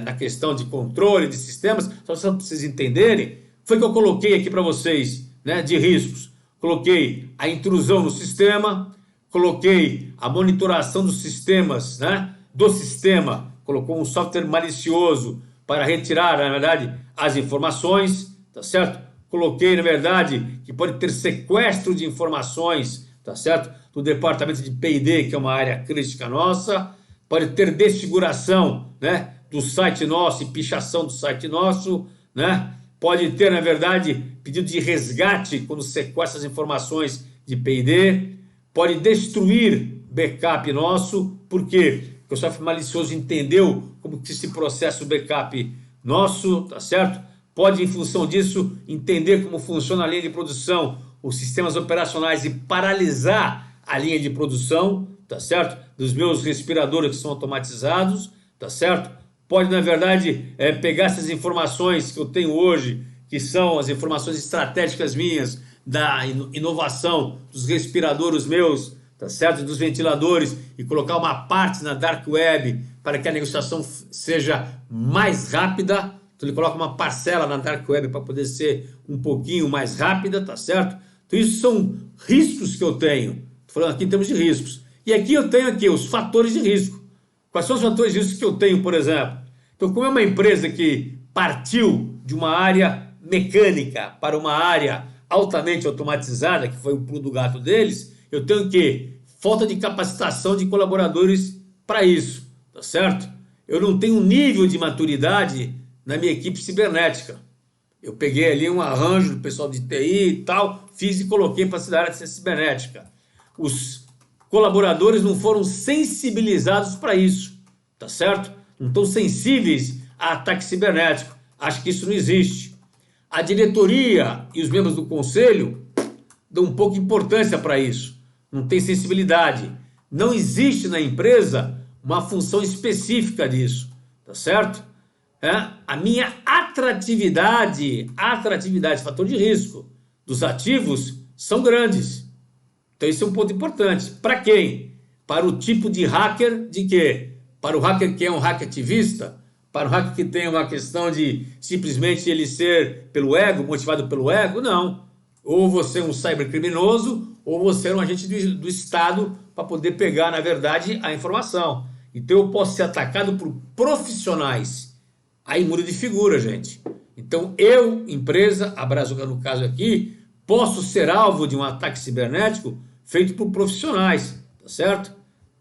na questão de controle de sistemas, só para vocês entenderem. Foi que eu coloquei aqui para vocês, né, de riscos. Coloquei a intrusão no sistema, coloquei a monitoração dos sistemas, né, do sistema, colocou um software malicioso para retirar, na verdade, as informações, tá certo? Coloquei, na verdade, que pode ter sequestro de informações, tá certo? Do departamento de P&D, que é uma área crítica nossa, pode ter desfiguração, né, do site nosso e pichação do site nosso, né? Pode ter, na verdade, pedido de resgate quando sequestra as informações de P&D, pode destruir backup nosso, por quê? Porque o software malicioso entendeu como que se processa o backup nosso, tá certo? Pode, em função disso, entender como funciona a linha de produção, os sistemas operacionais e paralisar a linha de produção, tá certo? Dos meus respiradores que são automatizados, tá certo? Pode, na verdade, pegar essas informações que eu tenho hoje, que são as informações estratégicas minhas, da inovação dos respiradores meus, tá certo? Dos ventiladores, e colocar uma parte na Dark Web para que a negociação seja mais rápida. Então ele coloca uma parcela na Dark Web para poder ser um pouquinho mais rápida, tá certo? Então isso são riscos que eu tenho. Estou falando aqui em termos de riscos. E aqui eu tenho aqui os fatores de risco. Quais são os fatores de risco que eu tenho, por exemplo? Então, como é uma empresa que partiu de uma área mecânica para uma área altamente automatizada, que foi o pulo do gato deles, eu tenho que falta de capacitação de colaboradores para isso, tá certo? Eu não tenho um nível de maturidade na minha equipe cibernética. Eu peguei ali um arranjo do pessoal de TI e tal, fiz e coloquei para a área de cibernética. Os colaboradores não foram sensibilizados para isso, tá certo? Não estão sensíveis a ataque cibernético. Acho que isso não existe. A diretoria e os membros do conselho dão um pouco de importância para isso. Não tem sensibilidade. Não existe na empresa uma função específica disso, tá certo? A minha atratividade, fator de risco dos ativos são grandes. Então isso é um ponto importante. Para quem? Para o tipo de hacker de quê? Para o hacker que é um hacker ativista? Para o hacker que tem uma questão de simplesmente ele ser pelo ego, motivado pelo ego? Não. Ou você é um cybercriminoso, ou você é um agente do Estado para poder pegar, na verdade, a informação. Então eu posso ser atacado por profissionais. Aí muda de figura, gente. Então eu, empresa, a Brazuca no caso aqui, posso ser alvo de um ataque cibernético feito por profissionais, tá certo?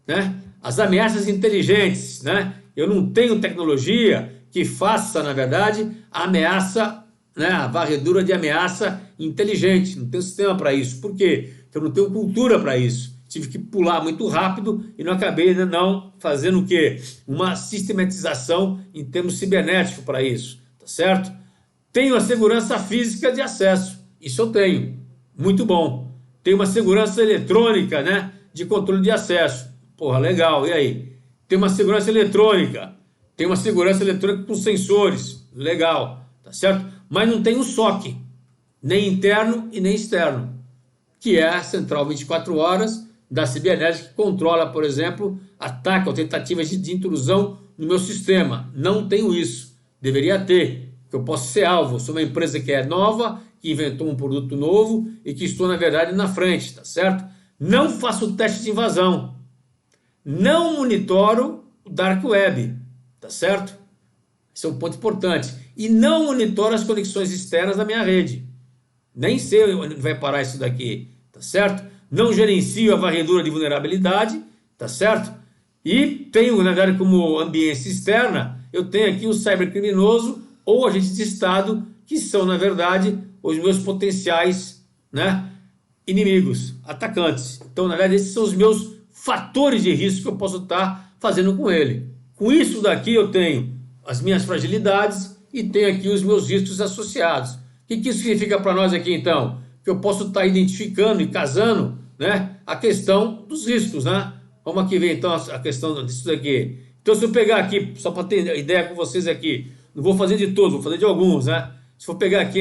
Né? As ameaças inteligentes, né? Eu não tenho tecnologia que faça, na verdade, a ameaça, né? A varredura de ameaça inteligente. Não tenho sistema para isso. Por quê? Porque eu não tenho cultura para isso. Tive que pular muito rápido e não acabei não fazendo o quê? Uma sistematização em termos cibernéticos para isso, tá certo? Tenho a segurança física de acesso. Isso eu tenho. Muito bom. Tenho uma segurança eletrônica, né? De controle de acesso. Porra, legal, e aí? Tem uma segurança eletrônica com sensores, legal, tá certo? Mas não tem um SOC, nem interno e nem externo, que é a central 24 horas da cibernética que controla, por exemplo, ataque ou tentativas de intrusão no meu sistema. Não tenho isso, deveria ter, que eu posso ser alvo, sou uma empresa que é nova, que inventou um produto novo e que estou, na verdade, na frente, tá certo? Não faço teste de invasão. Não monitoro o Dark Web, tá certo? Esse é um ponto importante. E não monitoro as conexões externas da minha rede. Nem sei onde vai parar isso daqui, tá certo? Não gerencio a varredura de vulnerabilidade, tá certo? E tenho, na verdade, como ambiência externa, eu tenho aqui o cybercriminoso ou agente de Estado, que são, na verdade, os meus potenciais, né, inimigos, atacantes. Então, na verdade, esses são os meus fatores de risco que eu posso estar fazendo com ele. Com isso daqui eu tenho as minhas fragilidades e tenho aqui os meus riscos associados. O que isso significa para nós aqui então? Que eu posso estar identificando e casando, né, a questão dos riscos, né? Vamos aqui ver então a questão disso daqui. Então se eu pegar aqui, só para ter ideia com vocês aqui, não vou fazer de todos, vou fazer de alguns, né? Se for pegar aqui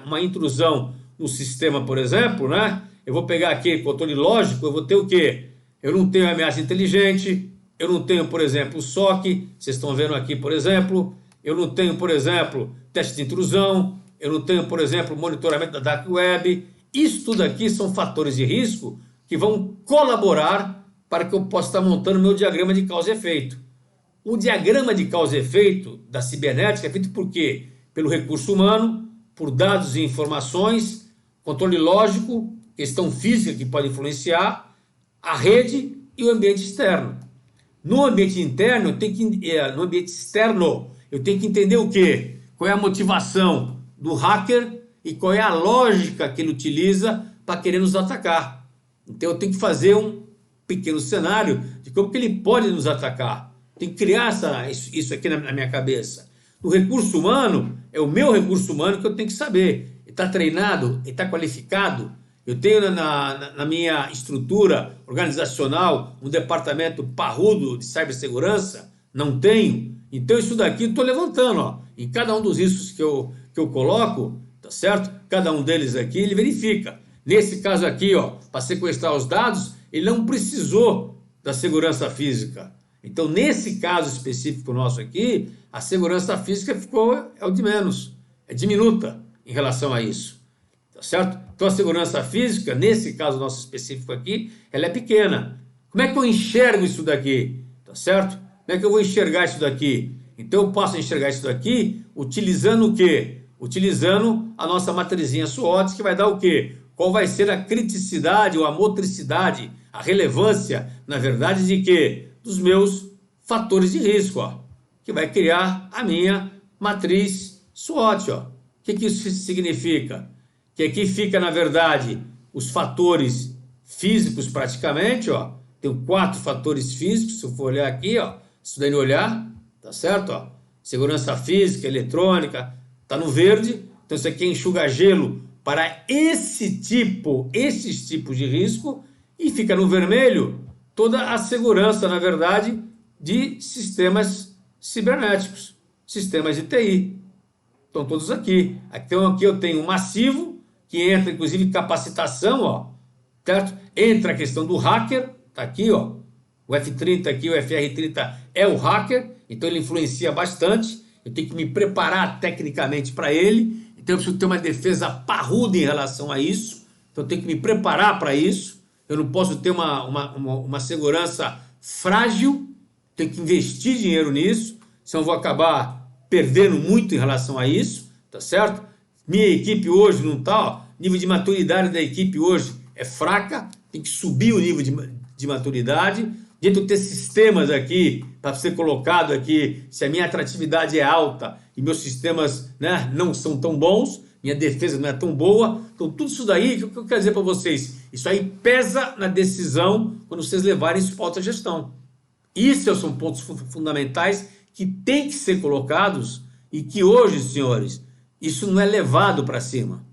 uma intrusão no sistema, por exemplo, né? Eu vou pegar aqui controle lógico, eu vou ter o quê? Eu não tenho ameaça inteligente, eu não tenho, por exemplo, o SOC, vocês estão vendo aqui, por exemplo, eu não tenho, por exemplo, teste de intrusão, eu não tenho, por exemplo, monitoramento da Dark Web. Isso tudo aqui são fatores de risco que vão colaborar para que eu possa estar montando meu diagrama de causa e efeito. O diagrama de causa e efeito da cibernética é feito por quê? Pelo recurso humano, por dados e informações, controle lógico, questão física que pode influenciar, a rede e o ambiente externo. No ambiente interno, no ambiente externo, eu tenho que entender o quê? Qual é a motivação do hacker e qual é a lógica que ele utiliza para querer nos atacar. Então eu tenho que fazer um pequeno cenário de como que ele pode nos atacar. Tem que criar isso aqui na minha cabeça. O recurso humano é o meu recurso humano que eu tenho que saber. Ele está treinado, ele está qualificado. Eu tenho na minha estrutura organizacional um departamento parrudo de cibersegurança? Não tenho. Então isso daqui eu estou levantando, ó. Em cada um dos riscos que eu coloco, tá certo? Cada um deles aqui ele verifica. Nesse caso aqui, ó, para sequestrar os dados, ele não precisou da segurança física. Então nesse caso específico nosso aqui, a segurança física é o de menos, é diminuta em relação a isso. Tá certo? Então a segurança física, nesse caso nosso específico aqui, ela é pequena. Como é que eu enxergo isso daqui? Tá certo? Como é que eu vou enxergar isso daqui? Então eu posso enxergar isso daqui utilizando o quê? Utilizando a nossa matrizinha SWOT, que vai dar o quê? Qual vai ser a criticidade ou a motricidade, a relevância, na verdade, de quê? Dos meus fatores de risco, ó, que vai criar a minha matriz SWOT, ó. O que isso significa? Que aqui fica, na verdade, os fatores físicos praticamente, ó. Tem 4 fatores físicos, se eu for olhar aqui, ó. Se daí olhar, tá certo, ó. Segurança física, eletrônica, tá no verde. Então isso aqui é enxuga-gelo para esses tipos de risco. E fica no vermelho toda a segurança, na verdade, de sistemas cibernéticos, sistemas de TI. Estão todos aqui. Então aqui eu tenho um massivo, que entra inclusive capacitação, ó, certo? Entra a questão do hacker, tá aqui, ó. O F30 aqui, o FR30 é o hacker, então ele influencia bastante. Eu tenho que me preparar tecnicamente para ele, então eu preciso ter uma defesa parruda em relação a isso. Então eu tenho que me preparar para isso. Eu não posso ter uma segurança frágil, tenho que investir dinheiro nisso, senão eu vou acabar perdendo muito em relação a isso, tá certo? Minha equipe hoje não está, ó, nível de maturidade da equipe hoje é fraca, tem que subir o nível de maturidade. Dentro de ter sistemas aqui, para ser colocado aqui, se a minha atratividade é alta e meus sistemas, né, não são tão bons, minha defesa não é tão boa. Então tudo isso daí, o que eu quero dizer para vocês? Isso aí pesa na decisão quando vocês levarem isso para alta gestão. Isso são pontos fundamentais que têm que ser colocados e que hoje, senhores, isso não é levado para cima.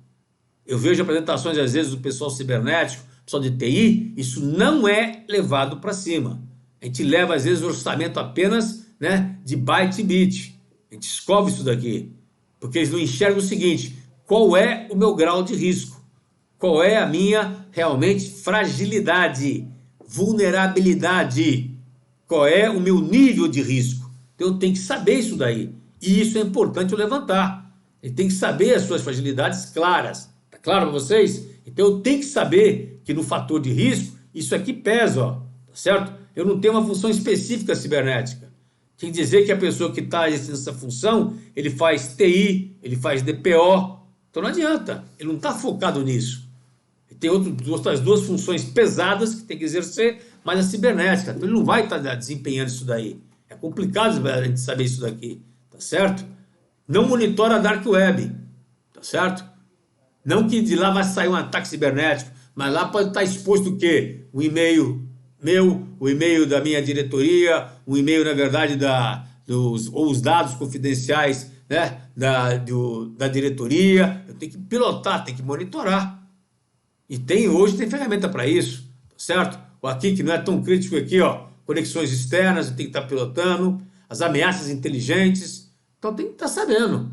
Eu vejo apresentações, às vezes, do pessoal cibernético, pessoal de TI, isso não é levado para cima. A gente leva, às vezes, o orçamento apenas, né, de byte e bit. A gente escova isso daqui, porque eles não enxergam o seguinte: qual é o meu grau de risco? Qual é a minha, realmente, fragilidade, vulnerabilidade? Qual é o meu nível de risco? Então eu tenho que saber isso daí. E isso é importante eu levantar. Ele tem que saber as suas fragilidades claras. Tá claro para vocês? Então eu tenho que saber que no fator de risco, isso aqui pesa, ó, tá certo? Eu não tenho uma função específica cibernética. Tem que dizer que a pessoa que está exercendo essa função, ele faz TI, ele faz DPO. Então não adianta, ele não está focado nisso. Ele tem outras 2 funções pesadas que tem que exercer, mas a cibernética. Então ele não vai estar desempenhando isso daí. É complicado a gente saber isso daqui, tá certo? Não monitora a Dark Web, tá certo? Não que de lá vai sair um ataque cibernético, mas lá pode estar exposto o quê? Um e-mail meu, o e-mail da minha diretoria, o e-mail, na verdade, ou os dados confidenciais, né, da diretoria. Eu tenho que pilotar, tenho que monitorar. E hoje tem ferramenta para isso, tá certo? O aqui, que não é tão crítico aqui, ó, conexões externas, eu tenho que estar pilotando, as ameaças inteligentes. Então tem que estar sabendo.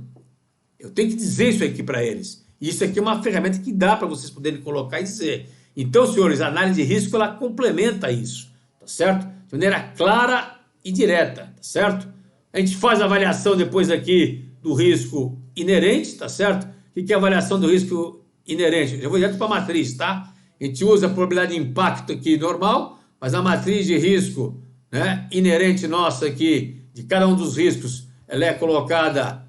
Eu tenho que dizer isso aqui para eles. E isso aqui é uma ferramenta que dá para vocês poderem colocar e dizer. Então, senhores, a análise de risco, ela complementa isso, tá certo? De maneira clara e direta, tá certo? A gente faz a avaliação depois aqui do risco inerente, tá certo? O que é a avaliação do risco inerente? Eu já vou direto para a matriz, tá? A gente usa a probabilidade de impacto aqui normal, mas a matriz de risco, né, inerente nossa aqui, de cada um dos riscos, ela é colocada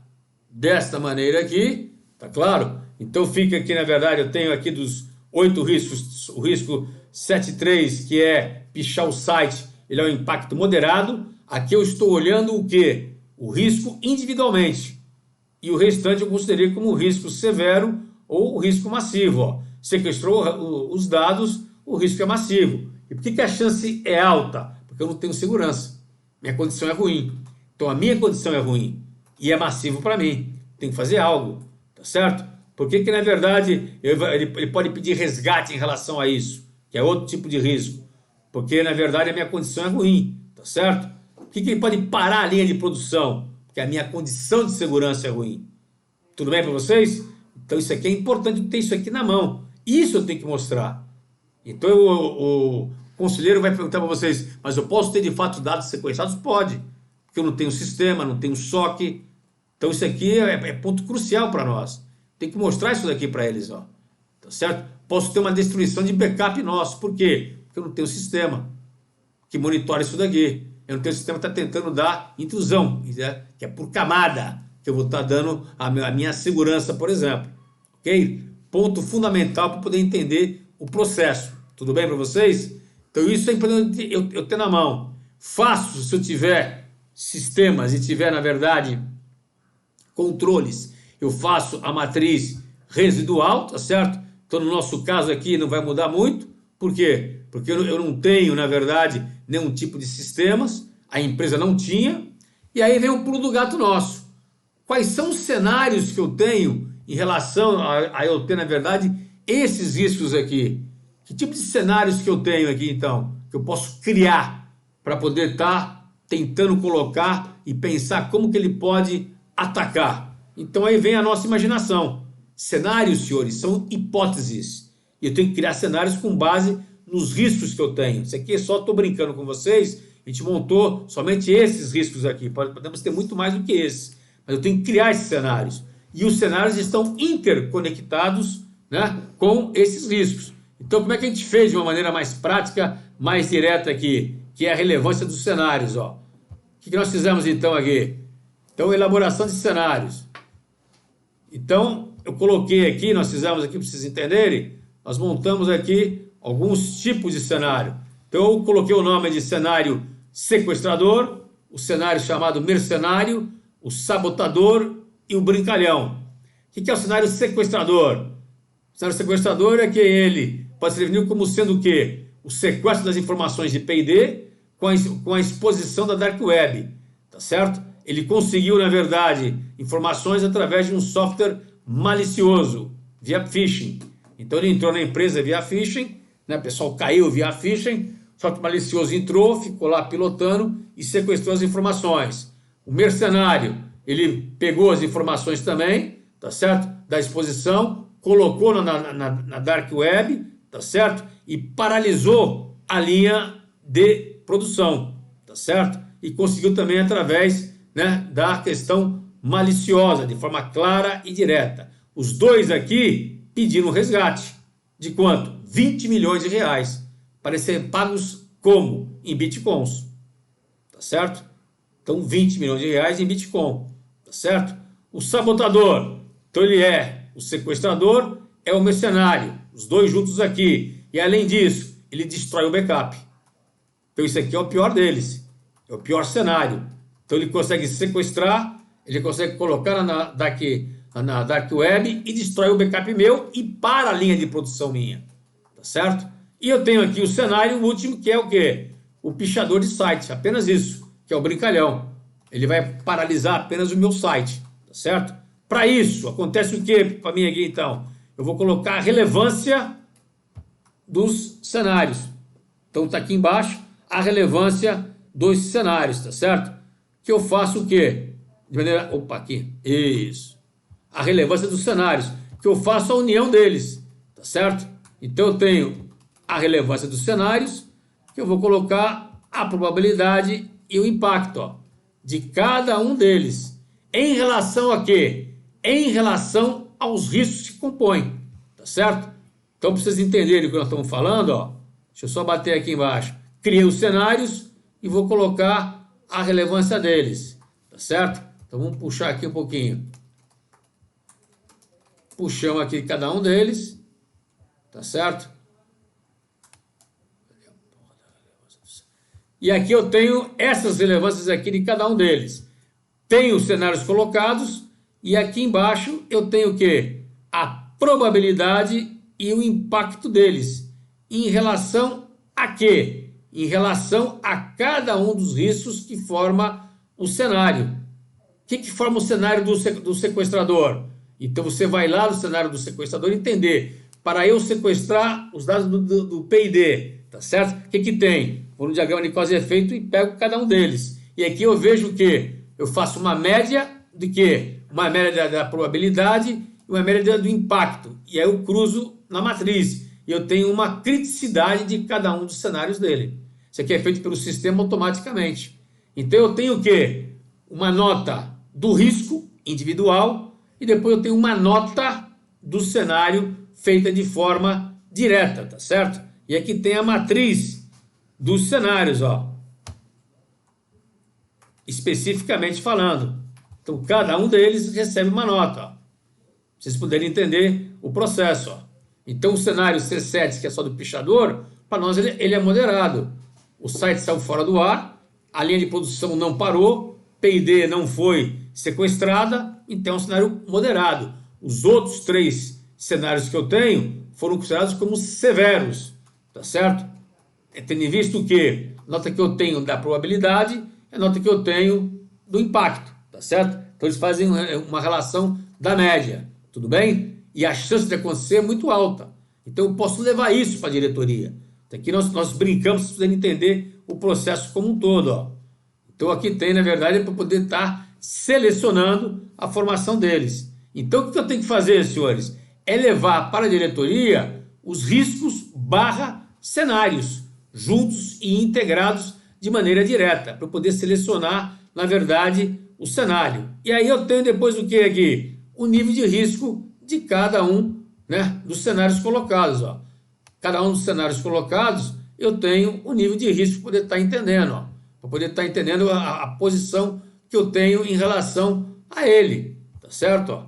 desta maneira aqui, tá claro? Então fica aqui, na verdade, eu tenho aqui dos 8 riscos, o risco 7.3, que é pichar o site, ele é um impacto moderado. Aqui eu estou olhando o quê? O risco individualmente. E o restante eu considerei como risco severo ou o risco massivo. Ó. Sequestrou os dados, o risco é massivo. E por que a chance é alta? Porque eu não tenho segurança. Minha condição é ruim. Então a minha condição é ruim. E é massivo para mim. Tem que fazer algo. Tá certo? Por que na verdade ele pode pedir resgate em relação a isso? Que é outro tipo de risco. Porque na verdade a minha condição é ruim. Tá certo? Por que ele pode parar a linha de produção? Porque a minha condição de segurança é ruim. Tudo bem para vocês? Então isso aqui é importante ter isso aqui na mão. Isso eu tenho que mostrar. Então o conselheiro vai perguntar para vocês, mas eu posso ter de fato dados sequestrados? Pode. Porque eu não tenho sistema, não tenho SOC. Então isso aqui é ponto crucial para nós. Tem que mostrar isso daqui para eles, ó. Tá certo? Posso ter uma destruição de backup nosso. Por quê? Porque eu não tenho sistema que monitore isso daqui. Eu não tenho sistema que está tentando dar intrusão, né? Que é por camada que eu vou estar dando a minha segurança, por exemplo. Ok? Ponto fundamental para poder entender o processo. Tudo bem para vocês? Então isso é importante eu ter na mão. Faço se eu tiver sistemas e tiver, na verdade, controles. Eu faço a matriz residual, tá certo? Então, no nosso caso aqui, não vai mudar muito. Por quê? Porque eu não tenho, na verdade, nenhum tipo de sistemas. A empresa não tinha. E aí vem o pulo do gato nosso. Quais são os cenários que eu tenho em relação a eu ter, na verdade, esses riscos aqui? Que tipo de cenários que eu tenho aqui, então? Que eu posso criar para poder estar tentando colocar e pensar como que ele pode atacar. Então aí vem a nossa imaginação. Cenários, senhores, são hipóteses. E eu tenho que criar cenários com base nos riscos que eu tenho. Isso aqui só estou brincando com vocês. A gente montou somente esses riscos aqui. Podemos ter muito mais do que esses. Mas eu tenho que criar esses cenários. E os cenários estão interconectados, né, com esses riscos. Então como é que a gente fez de uma maneira mais prática, mais direta aqui? Que é a relevância dos cenários. Ó. O que nós fizemos então aqui? Então, elaboração de cenários. Então, eu coloquei aqui, nós fizemos aqui para vocês entenderem, nós montamos aqui alguns tipos de cenário. Então, eu coloquei o nome de cenário sequestrador, o cenário chamado mercenário, o sabotador e o brincalhão. O que é o cenário sequestrador? O cenário sequestrador é que ele pode ser definido como sendo o quê? O sequestro das informações de P&D com a exposição da Dark Web, tá certo? Ele conseguiu, na verdade, informações através de um software malicioso, via phishing. Então ele entrou na empresa via phishing, né? O pessoal caiu via phishing, o software malicioso entrou, ficou lá pilotando e sequestrou as informações. O mercenário, ele pegou as informações também, tá certo? Da exposição, colocou na Dark Web, tá certo? E paralisou a linha de produção, tá certo? E conseguiu também através, né, da questão maliciosa, de forma clara e direta. Os dois aqui pediram resgate. De quanto? 20 milhões de reais. Para serem pagos como? Em bitcoins. Tá certo? Então, 20 milhões de reais em bitcoin. Tá certo? O sabotador. Então, ele é o sequestrador, é o mercenário. Os dois juntos aqui. E, além disso, ele destrói o backup. Então, isso aqui é o pior deles. É o pior cenário. Então ele consegue sequestrar, ele consegue colocar na Dark Web e destrói o backup meu e para a linha de produção minha. Tá certo? E eu tenho aqui o cenário último, que é o quê? O pichador de site, apenas isso, que é o brincalhão. Ele vai paralisar apenas o meu site, tá certo? Para isso, acontece o que para mim aqui então? Eu vou colocar a relevância dos cenários. Então está aqui embaixo a relevância dos cenários, tá certo? Que eu faço o quê? De maneira... Opa, aqui. Isso. A relevância dos cenários. Que eu faço a união deles, tá certo? Então eu tenho a relevância dos cenários, que eu vou colocar a probabilidade e o impacto, ó, de cada um deles. Em relação a quê? Em relação aos riscos que compõem, tá certo? Então, para vocês entenderem o que nós estamos falando, ó, deixa eu só bater aqui embaixo. Criei os cenários e vou colocar a relevância deles, tá certo? Então, vamos puxar aqui um pouquinho. Puxamos aqui cada um deles, tá certo? E aqui eu tenho essas relevâncias aqui de cada um deles. Tenho os cenários colocados e aqui embaixo eu tenho o quê? A probabilidade e o impacto deles. Em relação a quê? Em relação a cada um dos riscos que forma o cenário. O que forma o cenário do sequestrador? Então você vai lá no cenário do sequestrador entender. Para eu sequestrar os dados do PID, tá certo? O que tem? Vou no diagrama de causa e efeito e pego cada um deles. E aqui eu vejo o quê? Eu faço uma média de quê? Uma média da probabilidade e uma média do impacto. E aí eu cruzo na matriz. E eu tenho uma criticidade de cada um dos cenários dele. Isso aqui é feito pelo sistema automaticamente. Então eu tenho o quê? Uma nota do risco individual e depois eu tenho uma nota do cenário feita de forma direta, tá certo? E aqui tem a matriz dos cenários, ó, especificamente falando. Então, cada um deles recebe uma nota, ó, pra vocês poderem entender o processo, ó. Então, o cenário C7, que é só do pichador, para nós ele é moderado. O site saiu fora do ar, a linha de produção não parou, PID não foi sequestrada, então é um cenário moderado. Os outros 3 cenários que eu tenho foram considerados como severos, tá certo? Tendo em vista o quê? A nota que eu tenho da probabilidade é a nota que eu tenho do impacto, tá certo? Então eles fazem uma relação da média, tudo bem? E a chance de acontecer é muito alta. Então eu posso levar isso para a diretoria. Aqui nós brincamos para poder entender o processo como um todo, ó. Então aqui tem, na verdade, para poder estar selecionando a formação deles. Então o que eu tenho que fazer, senhores? É levar para a diretoria os riscos / cenários, juntos e integrados de maneira direta, para poder selecionar, na verdade, o cenário. E aí eu tenho depois o que aqui? O nível de risco de cada um, né, dos cenários colocados, ó. Cada um dos cenários colocados, eu tenho o nível de risco para poder estar entendendo, ó, para poder estar entendendo a posição que eu tenho em relação a ele, tá certo? Ó?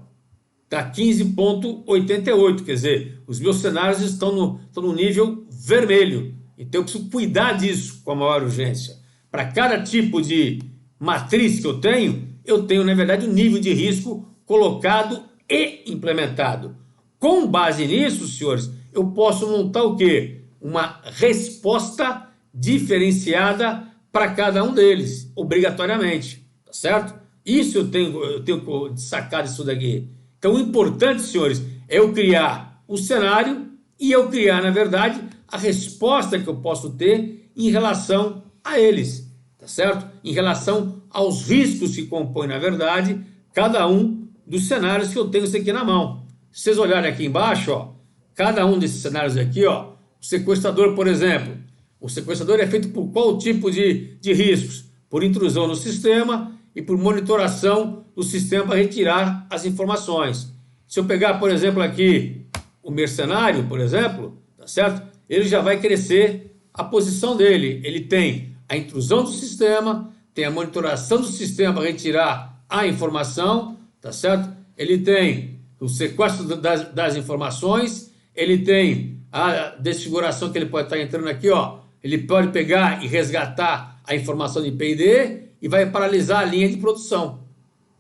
Tá 15,88, quer dizer, os meus cenários estão no nível vermelho. Então eu preciso cuidar disso com a maior urgência. Para cada tipo de matriz que eu tenho, na verdade, um nível de risco colocado e implementado. Com base nisso, senhores, eu posso montar o quê? Uma resposta diferenciada para cada um deles, obrigatoriamente, tá certo? Isso eu tenho que sacar disso daqui. Então o importante, senhores, é eu criar o cenário e eu criar, na verdade, a resposta que eu posso ter em relação a eles, tá certo? Em relação aos riscos que compõem, na verdade, cada um dos cenários que eu tenho isso aqui na mão. Se vocês olharem aqui embaixo, ó, cada um desses cenários aqui, ó, o sequestrador, por exemplo, o sequestrador é feito por qual tipo de riscos? Por intrusão no sistema e por monitoração do sistema para retirar as informações. Se eu pegar, por exemplo, aqui o mercenário, por exemplo, tá certo? Ele já vai crescer a posição dele. Ele tem a intrusão do sistema, tem a monitoração do sistema para retirar a informação, tá certo? Ele tem o sequestro das informações, ele tem a desfiguração que ele pode estar entrando aqui, ó. Ele pode pegar e resgatar a informação de PID e vai paralisar a linha de produção.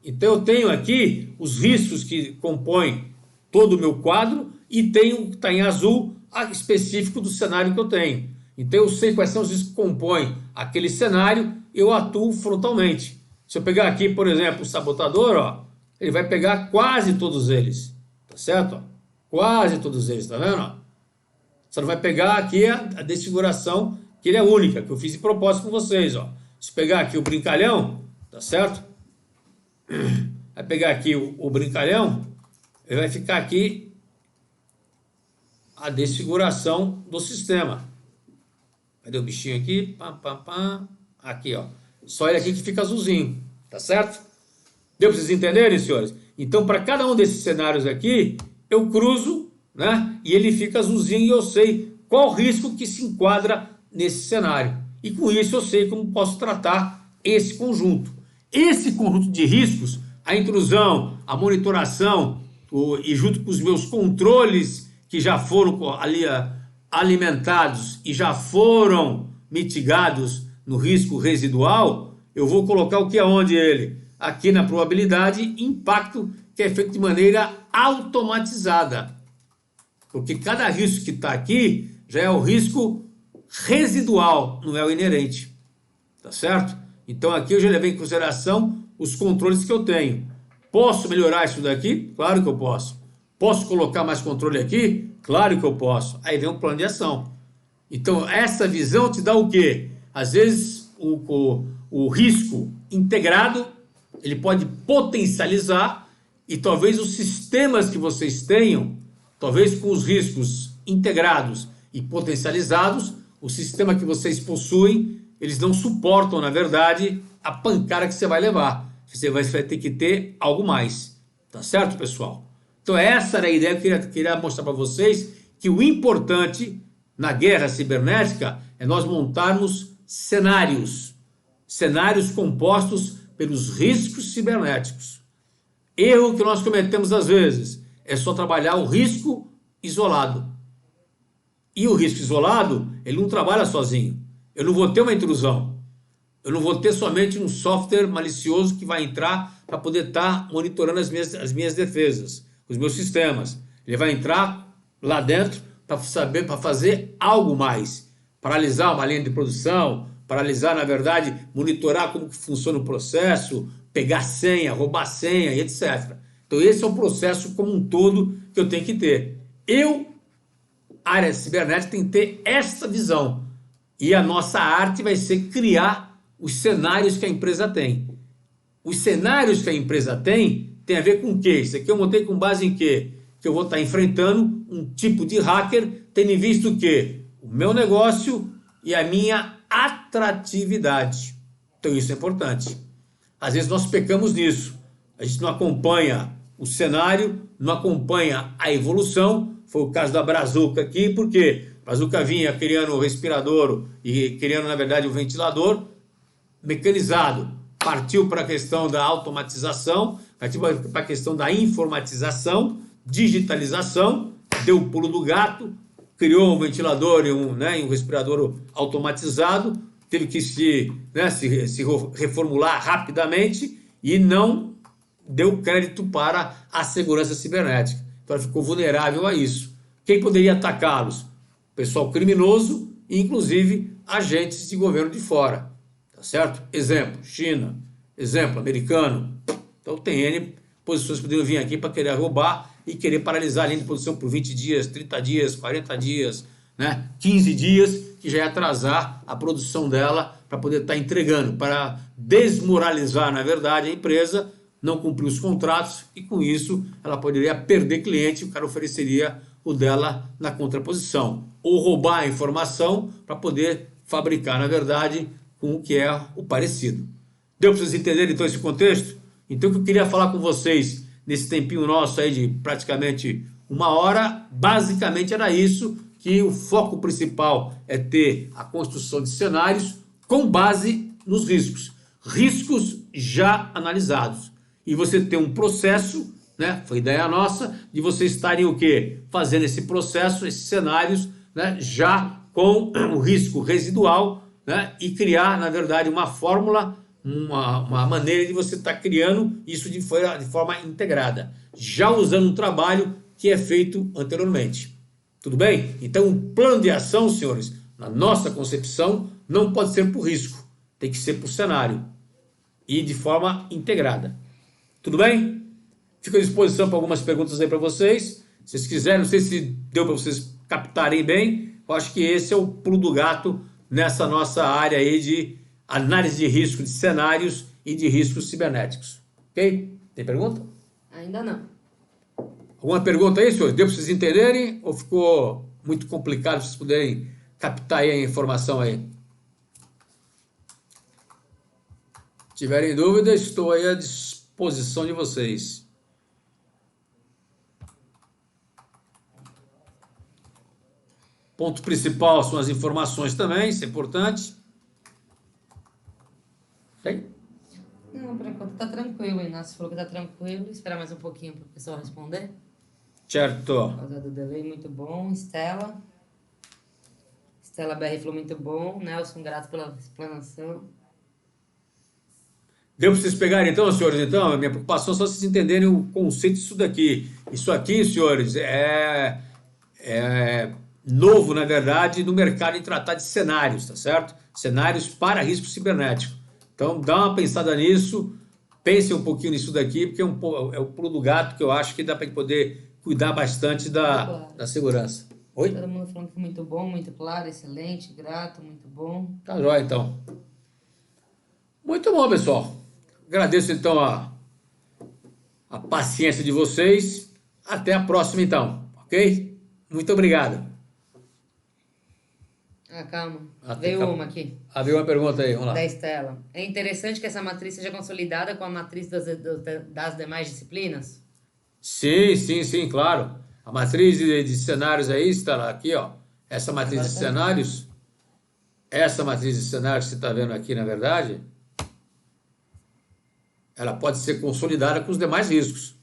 Então eu tenho aqui os riscos que compõem todo o meu quadro e tenho, está em azul, específico do cenário que eu tenho. Então eu sei quais são os riscos que compõem aquele cenário, eu atuo frontalmente. Se eu pegar aqui, por exemplo, o sabotador, ó, ele vai pegar quase todos eles, tá certo? Ó, quase todos eles, tá vendo? Ó? Você não vai pegar aqui a desfiguração, que ele é única, que eu fiz de propósito com vocês, ó. Se pegar aqui o brincalhão, tá certo? Vai pegar aqui o brincalhão, ele vai ficar aqui a desfiguração do sistema. Cadê o bichinho aqui? Pam, pam, pam. Aqui, ó. Só ele aqui que fica azulzinho, tá certo? Deu para vocês entenderem, senhores? Então, para cada um desses cenários aqui, eu cruzo, né? E ele fica azulzinho e eu sei qual risco que se enquadra nesse cenário. E com isso eu sei como posso tratar esse conjunto. Esse conjunto de riscos, a intrusão, a monitoração, e junto com os meus controles que já foram ali alimentados e já foram mitigados no risco residual, eu vou colocar o que aonde ele? Aqui na probabilidade, impacto que é feito de maneira automatizada. Porque cada risco que está aqui já é o risco residual, não é o inerente. Tá certo? Então aqui eu já levei em consideração os controles que eu tenho. Posso melhorar isso daqui? Claro que eu posso. Posso colocar mais controle aqui? Claro que eu posso. Aí vem um plano de ação. Então essa visão te dá o quê? Às vezes o risco integrado, ele pode potencializar e talvez os sistemas que vocês tenham, talvez com os riscos integrados e potencializados, o sistema que vocês possuem, eles não suportam, na verdade, a pancada que você vai levar. Você vai ter que ter algo mais. Tá certo, pessoal? Então essa era a ideia que eu queria mostrar para vocês, que o importante na guerra cibernética é nós montarmos cenários compostos pelos riscos cibernéticos. Erro que nós cometemos às vezes é só trabalhar o risco isolado. E o risco isolado, ele não trabalha sozinho. Eu não vou ter uma intrusão. Eu não vou ter somente um software malicioso que vai entrar para poder estar monitorando as minhas defesas, os meus sistemas. Ele vai entrar lá dentro para fazer algo mais. Paralisar uma linha de produção, paralisar, na verdade, monitorar como que funciona o processo, pegar senha, roubar senha, e etc. Então esse é o processo como um todo que eu tenho que ter. Área cibernética, tem que ter essa visão. E a nossa arte vai ser criar os cenários que a empresa tem. Os cenários que a empresa tem a ver com o quê? Isso aqui eu montei com base em quê? Que eu vou estar enfrentando um tipo de hacker, tendo em vista o quê? O meu negócio e a minha atratividade. Então isso é importante. Às vezes nós pecamos nisso. A gente não acompanha o cenário, não acompanha a evolução. Foi o caso da Brazuca aqui, porque a Brazuca vinha criando o respirador e criando, na verdade, o ventilador mecanizado. Partiu para a questão da automatização, partiu para a questão da informatização, digitalização, deu o pulo do gato, criou um ventilador e um respirador automatizado, teve que se reformular rapidamente e não deu crédito para a segurança cibernética. Então ela ficou vulnerável a isso. Quem poderia atacá-los? Pessoal criminoso e inclusive agentes de governo de fora. Tá certo? Exemplo, China. Exemplo, americano. Então tem N posições que poderiam vir aqui para querer roubar e querer paralisar a linha de produção por 20 dias, 30 dias, 40 dias, 15 dias, que já ia atrasar a produção dela para poder estar entregando, para desmoralizar, na verdade, a empresa, não cumprir os contratos e com isso ela poderia perder cliente, o cara ofereceria o dela na contraposição. Ou roubar a informação para poder fabricar, na verdade, com o que é o parecido. Deu para vocês entenderem então esse contexto? Então o que eu queria falar com vocês nesse tempinho nosso aí de praticamente 1 hora, basicamente era isso, que o foco principal é ter a construção de cenários com base nos riscos. Riscos já analisados. E você ter um processo, foi ideia nossa, de vocês estarem o quê? Fazendo esse processo, esses cenários, já com o risco residual, e criar, na verdade, uma fórmula, uma maneira de você estar criando isso de forma integrada, já usando um trabalho que é feito anteriormente. Tudo bem? Então, o plano de ação, senhores, na nossa concepção, não pode ser por risco. Tem que ser por cenário. E de forma integrada. Tudo bem? Fico à disposição para algumas perguntas aí para vocês. Se vocês quiserem, não sei se deu para vocês captarem bem. Eu acho que esse é o pulo do gato nessa nossa área aí de análise de risco de cenários e de riscos cibernéticos. Ok? Tem pergunta? Ainda não. Alguma pergunta aí, senhores? Deu para vocês entenderem ou ficou muito complicado para vocês poderem captar aí a informação aí? Se tiverem dúvida, estou aí à disposição de vocês. Ponto principal são as informações também, isso é importante. Tem? Não, por enquanto tá tranquilo. O Inácio falou que tá tranquilo. Esperar mais um pouquinho para o pessoal responder. Certo. Por causa do delay, muito bom. Estela BR falou muito bom. Nelson, grato pela explanação. Deu para vocês pegarem então, senhores? Então, a minha preocupação é só vocês entenderem o conceito disso daqui. Isso aqui, senhores, é novo, na verdade, no mercado de tratar de cenários, tá certo? Cenários para risco cibernético. Então, dá uma pensada nisso, pensem um pouquinho nisso daqui, porque é o pulo do gato que eu acho que dá para poder cuidar bastante da segurança. Oi? Todo mundo falando que foi muito bom, muito claro, excelente, grato, muito bom. Tá jóia, então. Muito bom, pessoal. Agradeço, então, a paciência de vocês. Até a próxima, então. Ok? Muito obrigado. Calma. Até Veio calma. uma aqui. Havia uma pergunta aí, vamos lá. Da Estela. É interessante que essa matriz seja consolidada com a matriz das demais disciplinas? Sim, claro. A matriz de cenários aí está aqui, ó. Essa matriz de cenários, essa matriz de cenários que você está vendo aqui, na verdade, ela pode ser consolidada com os demais riscos.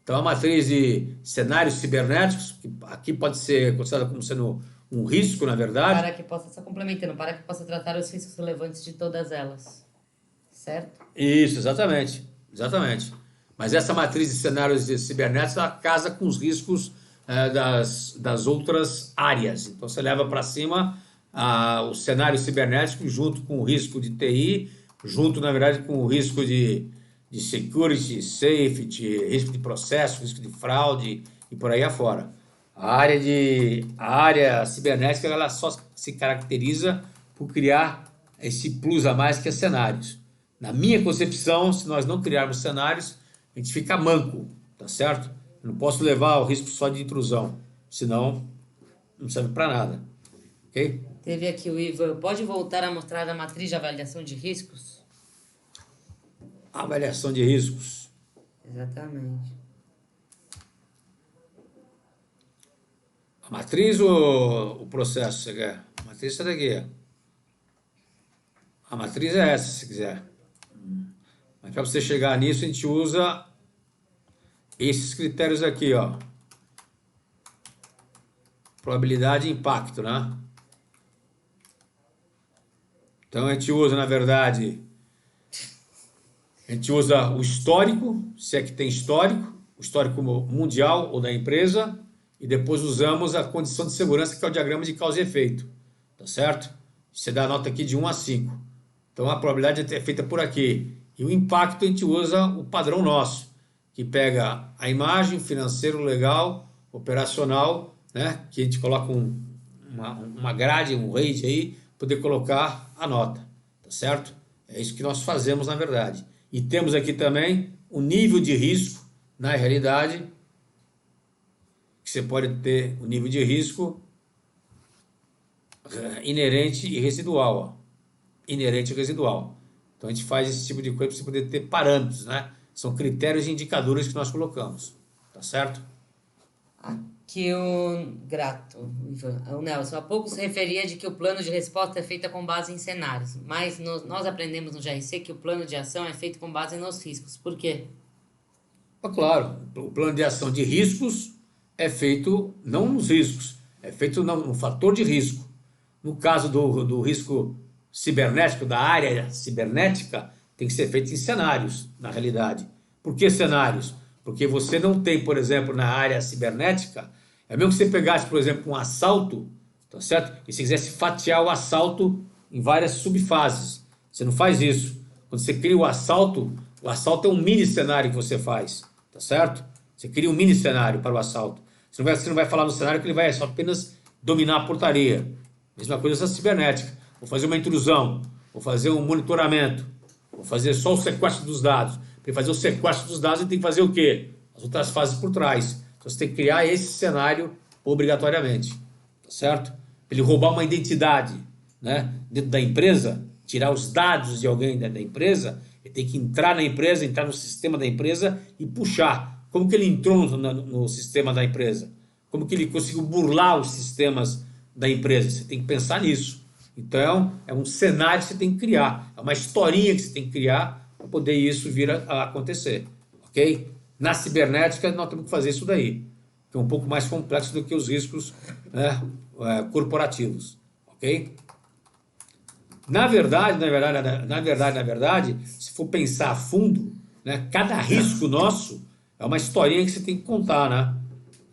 Então, a matriz de cenários cibernéticos, que aqui pode ser considerada como sendo um risco, na verdade. Para que possa, só complementando, para que possa tratar os riscos relevantes de todas elas. Certo? Isso, exatamente. Mas essa matriz de cenários cibernéticos, ela casa com os riscos das outras áreas. Então, você leva para cima o cenário cibernético junto com o risco de TI, junto, na verdade, com o risco de security, safety, risco de processo, risco de fraude e por aí afora. A área cibernética, ela só se caracteriza por criar esse plus a mais que é cenários. Na minha concepção, se nós não criarmos cenários, a gente fica manco, tá certo? Eu não posso levar o risco só de intrusão, senão não serve para nada, ok? Teve aqui o Ivan. Pode voltar a mostrar a matriz de avaliação de riscos? Avaliação de riscos. Exatamente. A matriz ou o processo, você quer? A matriz é essa daqui, ó. A matriz é essa, se quiser. Mas para você chegar nisso, a gente usa esses critérios aqui, ó. Probabilidade e impacto, né? Então, a gente usa, na verdade, a gente usa o histórico, se é que tem histórico, o histórico mundial ou da empresa, e depois usamos a condição de segurança, que é o diagrama de causa e efeito, tá certo? Você dá a nota aqui de 1 a 5. Então, a probabilidade é feita por aqui. E o impacto, a gente usa o padrão nosso, que pega a imagem, financeiro, legal, operacional, né? Que a gente coloca uma grade, um rate aí, poder colocar a nota, tá certo? É isso que nós fazemos, na verdade. E temos aqui também o nível de risco, na realidade, que você pode ter o nível de risco inerente e residual, ó. Inerente e residual. Então, a gente faz esse tipo de coisa para você poder ter parâmetros, né? São critérios e indicadores que nós colocamos, tá certo? Aqui o grato, Ivan. O Nelson, há pouco se referia de que o plano de resposta é feito com base em cenários, mas nós aprendemos no GRC que o plano de ação é feito com base nos riscos. Por quê? Claro, o plano de ação de riscos é feito não nos riscos, é feito no fator de risco. No caso do risco cibernético, da área cibernética, tem que ser feito em cenários, na realidade. Por que cenários? Porque você não tem, por exemplo, na área cibernética, É mesmo que você pegasse, por exemplo, um assalto, tá certo? E você quisesse fatiar o assalto em várias subfases. Você não faz isso. Quando você cria o assalto é um mini cenário que você faz, tá certo? Você cria um mini cenário para o assalto. Você não vai falar no cenário que ele vai só apenas dominar a portaria. Mesma coisa essa cibernética. Vou fazer uma intrusão, vou fazer um monitoramento, vou fazer só o sequestro dos dados. Para fazer o sequestro dos dados, ele tem que fazer o quê? As outras fases por trás. Então você tem que criar esse cenário obrigatoriamente, tá certo? Para ele roubar uma identidade, né, dentro da empresa, tirar os dados de alguém dentro da empresa, ele tem que entrar na empresa, entrar no sistema da empresa e puxar. Como que ele entrou no sistema da empresa? Como que ele conseguiu burlar os sistemas da empresa? Você tem que pensar nisso. Então, é um cenário que você tem que criar, é uma historinha que você tem que criar para poder isso vir a acontecer, ok? Na cibernética, nós temos que fazer isso daí, que é um pouco mais complexo do que os riscos, né, corporativos, ok? Na verdade, se for pensar a fundo, né, cada risco nosso é uma historinha que você tem que contar, né?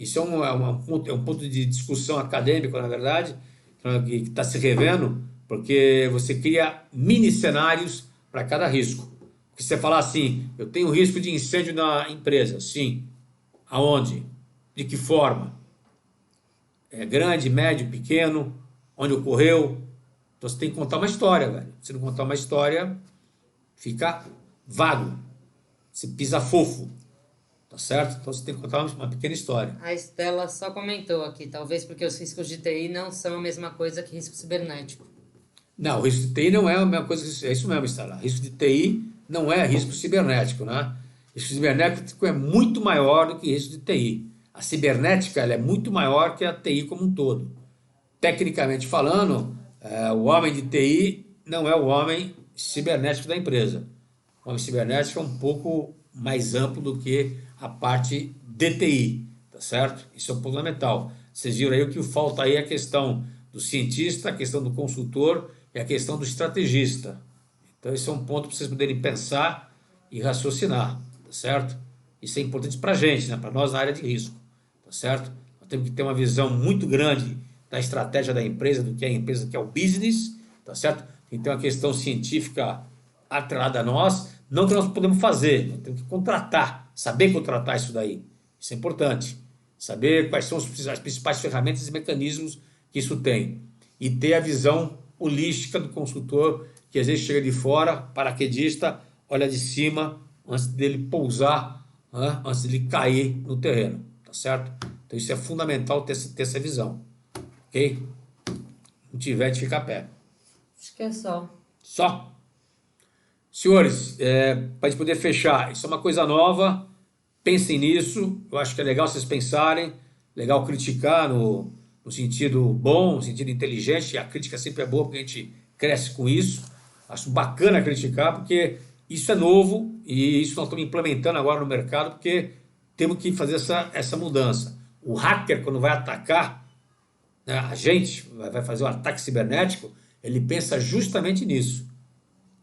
Isso é um ponto de discussão acadêmico, na verdade, que está se revendo, porque você cria mini cenários para cada risco. Porque você falar assim, eu tenho risco de incêndio na empresa. Sim. Aonde? De que forma? É grande, médio, pequeno? Onde ocorreu? Então você tem que contar uma história, velho. Se não contar uma história, fica vago. Você pisa fofo. Tá certo? Então você tem que contar uma pequena história. A Estela só comentou aqui, talvez porque os riscos de TI não são a mesma coisa que risco cibernético. Não, o risco de TI não é a mesma coisa, é isso mesmo, Estela. Risco de TI não é risco cibernético, né? Risco cibernético é muito maior do que risco de TI. A cibernética ela é muito maior que a TI como um todo. Tecnicamente falando, o homem de TI não é o homem cibernético da empresa. O homem cibernético é um pouco mais amplo do que a parte de TI, tá certo? Isso é fundamental. Vocês viram aí o que falta aí é a questão do cientista, a questão do consultor e a questão do estrategista. Então, esse é um ponto para vocês poderem pensar e raciocinar, tá certo? Isso é importante para a gente, né? Para nós na área de risco, tá certo? Nós temos que ter uma visão muito grande da estratégia da empresa, do que é a empresa, do que é o business, tá certo? Tem que ter uma questão científica atrelada a nós, não que nós podemos fazer, nós temos que contratar, saber contratar isso daí. Isso é importante. Saber quais são as principais ferramentas e mecanismos que isso tem. E ter a visão holística do consultor, que às vezes chega de fora, paraquedista, olha de cima, antes dele pousar, né? Antes dele cair no terreno. Tá certo? Então isso é fundamental ter essa visão. Ok? Não tiver de ficar pé. Acho que é só. Só. Senhores, para a gente poder fechar, isso é uma coisa nova, pensem nisso, eu acho que é legal vocês pensarem, legal criticar no sentido bom, no sentido inteligente, a crítica sempre é boa porque a gente cresce com isso, acho bacana criticar porque isso é novo e isso nós estamos implementando agora no mercado porque temos que fazer essa mudança. O hacker, quando vai atacar, né, a gente, vai fazer um ataque cibernético, ele pensa justamente nisso.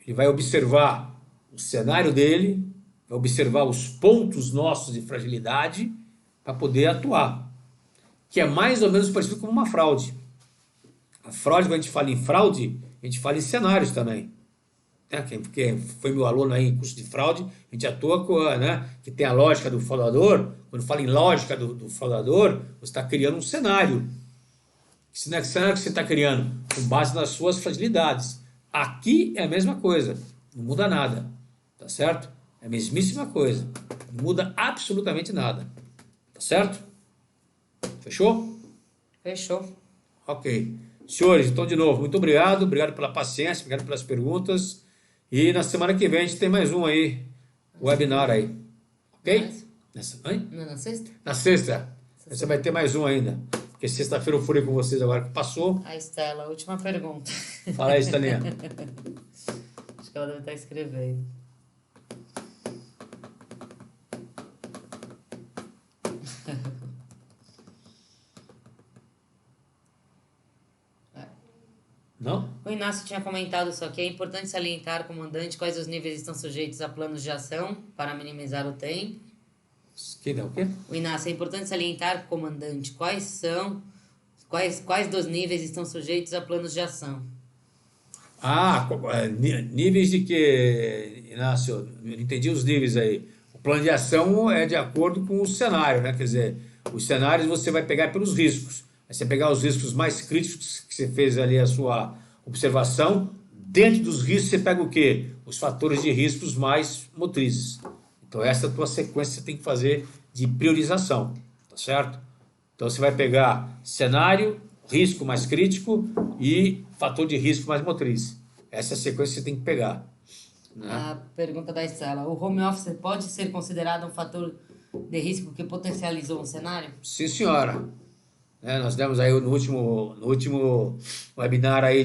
Ele vai observar o cenário dele, vai observar os pontos nossos de fragilidade para poder atuar. Que é mais ou menos parecido com uma fraude. A fraude, quando a gente fala em fraude, a gente fala em cenários também. Porque foi meu aluno aí em curso de fraude, a gente atua com, né, que tem a lógica do fraudador. Quando fala em lógica do fraudador, você está criando um cenário. Que cenário que você está criando? Com base nas suas fragilidades. Aqui é a mesma coisa, não muda nada, tá certo? É a mesmíssima coisa, não muda absolutamente nada, tá certo? Fechou? Fechou. Ok. Senhores, então de novo, muito obrigado pela paciência, obrigado pelas perguntas e na semana que vem a gente tem mais um aí, webinar aí, ok? Não é na sexta? Na sexta, você vai ter mais um ainda. Porque sexta-feira eu furei com vocês agora que passou. A Estela, última pergunta. Fala aí, Estelinha. Acho que ela deve estar escrevendo. Não? O Inácio tinha comentado isso aqui. É importante salientar, comandante, quais os níveis estão sujeitos a planos de ação para minimizar o tempo. Que não, o quê? O Inácio, é importante salientar, comandante, quais dos níveis estão sujeitos a planos de ação? Níveis de que, Inácio? Eu não entendi os níveis aí. O plano de ação é de acordo com o cenário, né? Quer dizer, os cenários você vai pegar pelos riscos. Aí você pegar os riscos mais críticos que você fez ali a sua observação. Dentro dos riscos você pega o quê? Os fatores de riscos mais motrizes. Então essa é a tua sequência que você tem que fazer de priorização, tá certo? Então você vai pegar cenário, risco mais crítico e fator de risco mais motriz. Essa é a sequência que você tem que pegar. Né? A pergunta da Estela. O home office pode ser considerado um fator de risco que potencializou um cenário? Sim, senhora. Nós demos aí no último webinar aí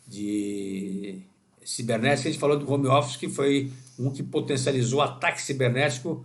de cibernética, a gente falou do home office, que foi um que potencializou ataque cibernético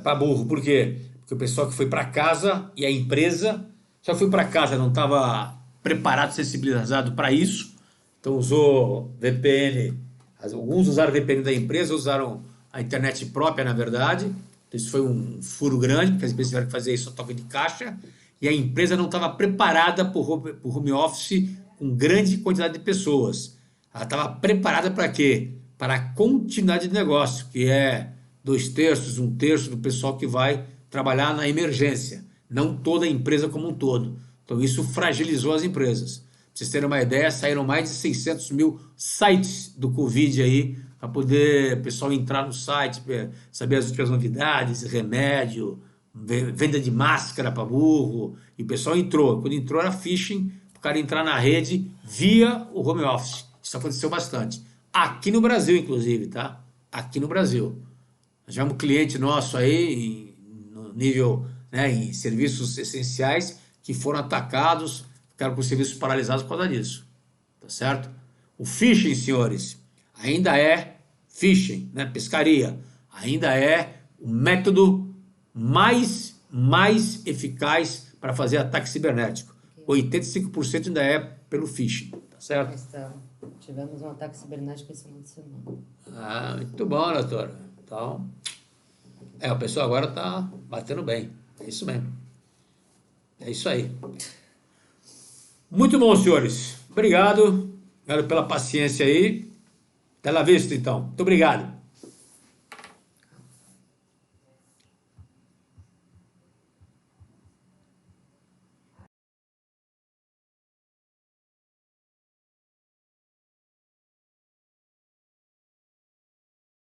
para burro. Por quê? Porque o pessoal que foi para casa e a empresa só foi para casa, não estava preparado, sensibilizado para isso, então usou VPN. Alguns usaram VPN da empresa, usaram a internet própria, na verdade. Isso foi um furo grande, porque as empresas tiveram que fazer isso a toque de caixa, e a empresa não estava preparada para o home office com grande quantidade de pessoas. Ela estava preparada para quê? Para a continuidade de negócio, que é 2/3, 1/3 do pessoal que vai trabalhar na emergência, não toda a empresa como um todo. Então isso fragilizou as empresas. Para vocês terem uma ideia, saíram mais de 600 mil sites do Covid aí, para poder o pessoal entrar no site, saber as últimas novidades, remédio, venda de máscara para burro, e o pessoal entrou. Quando entrou era phishing, o cara entrar na rede via o home office. Isso aconteceu bastante. Aqui no Brasil, inclusive, tá? Aqui no Brasil. Nós tivemos um cliente nosso aí, no nível, né, em serviços essenciais, que foram atacados, ficaram com os serviços paralisados por causa disso. Tá certo? O phishing, senhores, ainda é phishing, né? Pescaria. Ainda é o método mais eficaz para fazer ataque cibernético. 85% ainda é pelo phishing, tá certo? Tivemos um ataque cibernético esse final de semana. Muito bom, doutora. Então, o pessoal agora está batendo bem. É isso mesmo. É isso aí. Muito bom, senhores. Obrigado. Obrigado pela paciência aí. Até lá vista, então. Muito obrigado.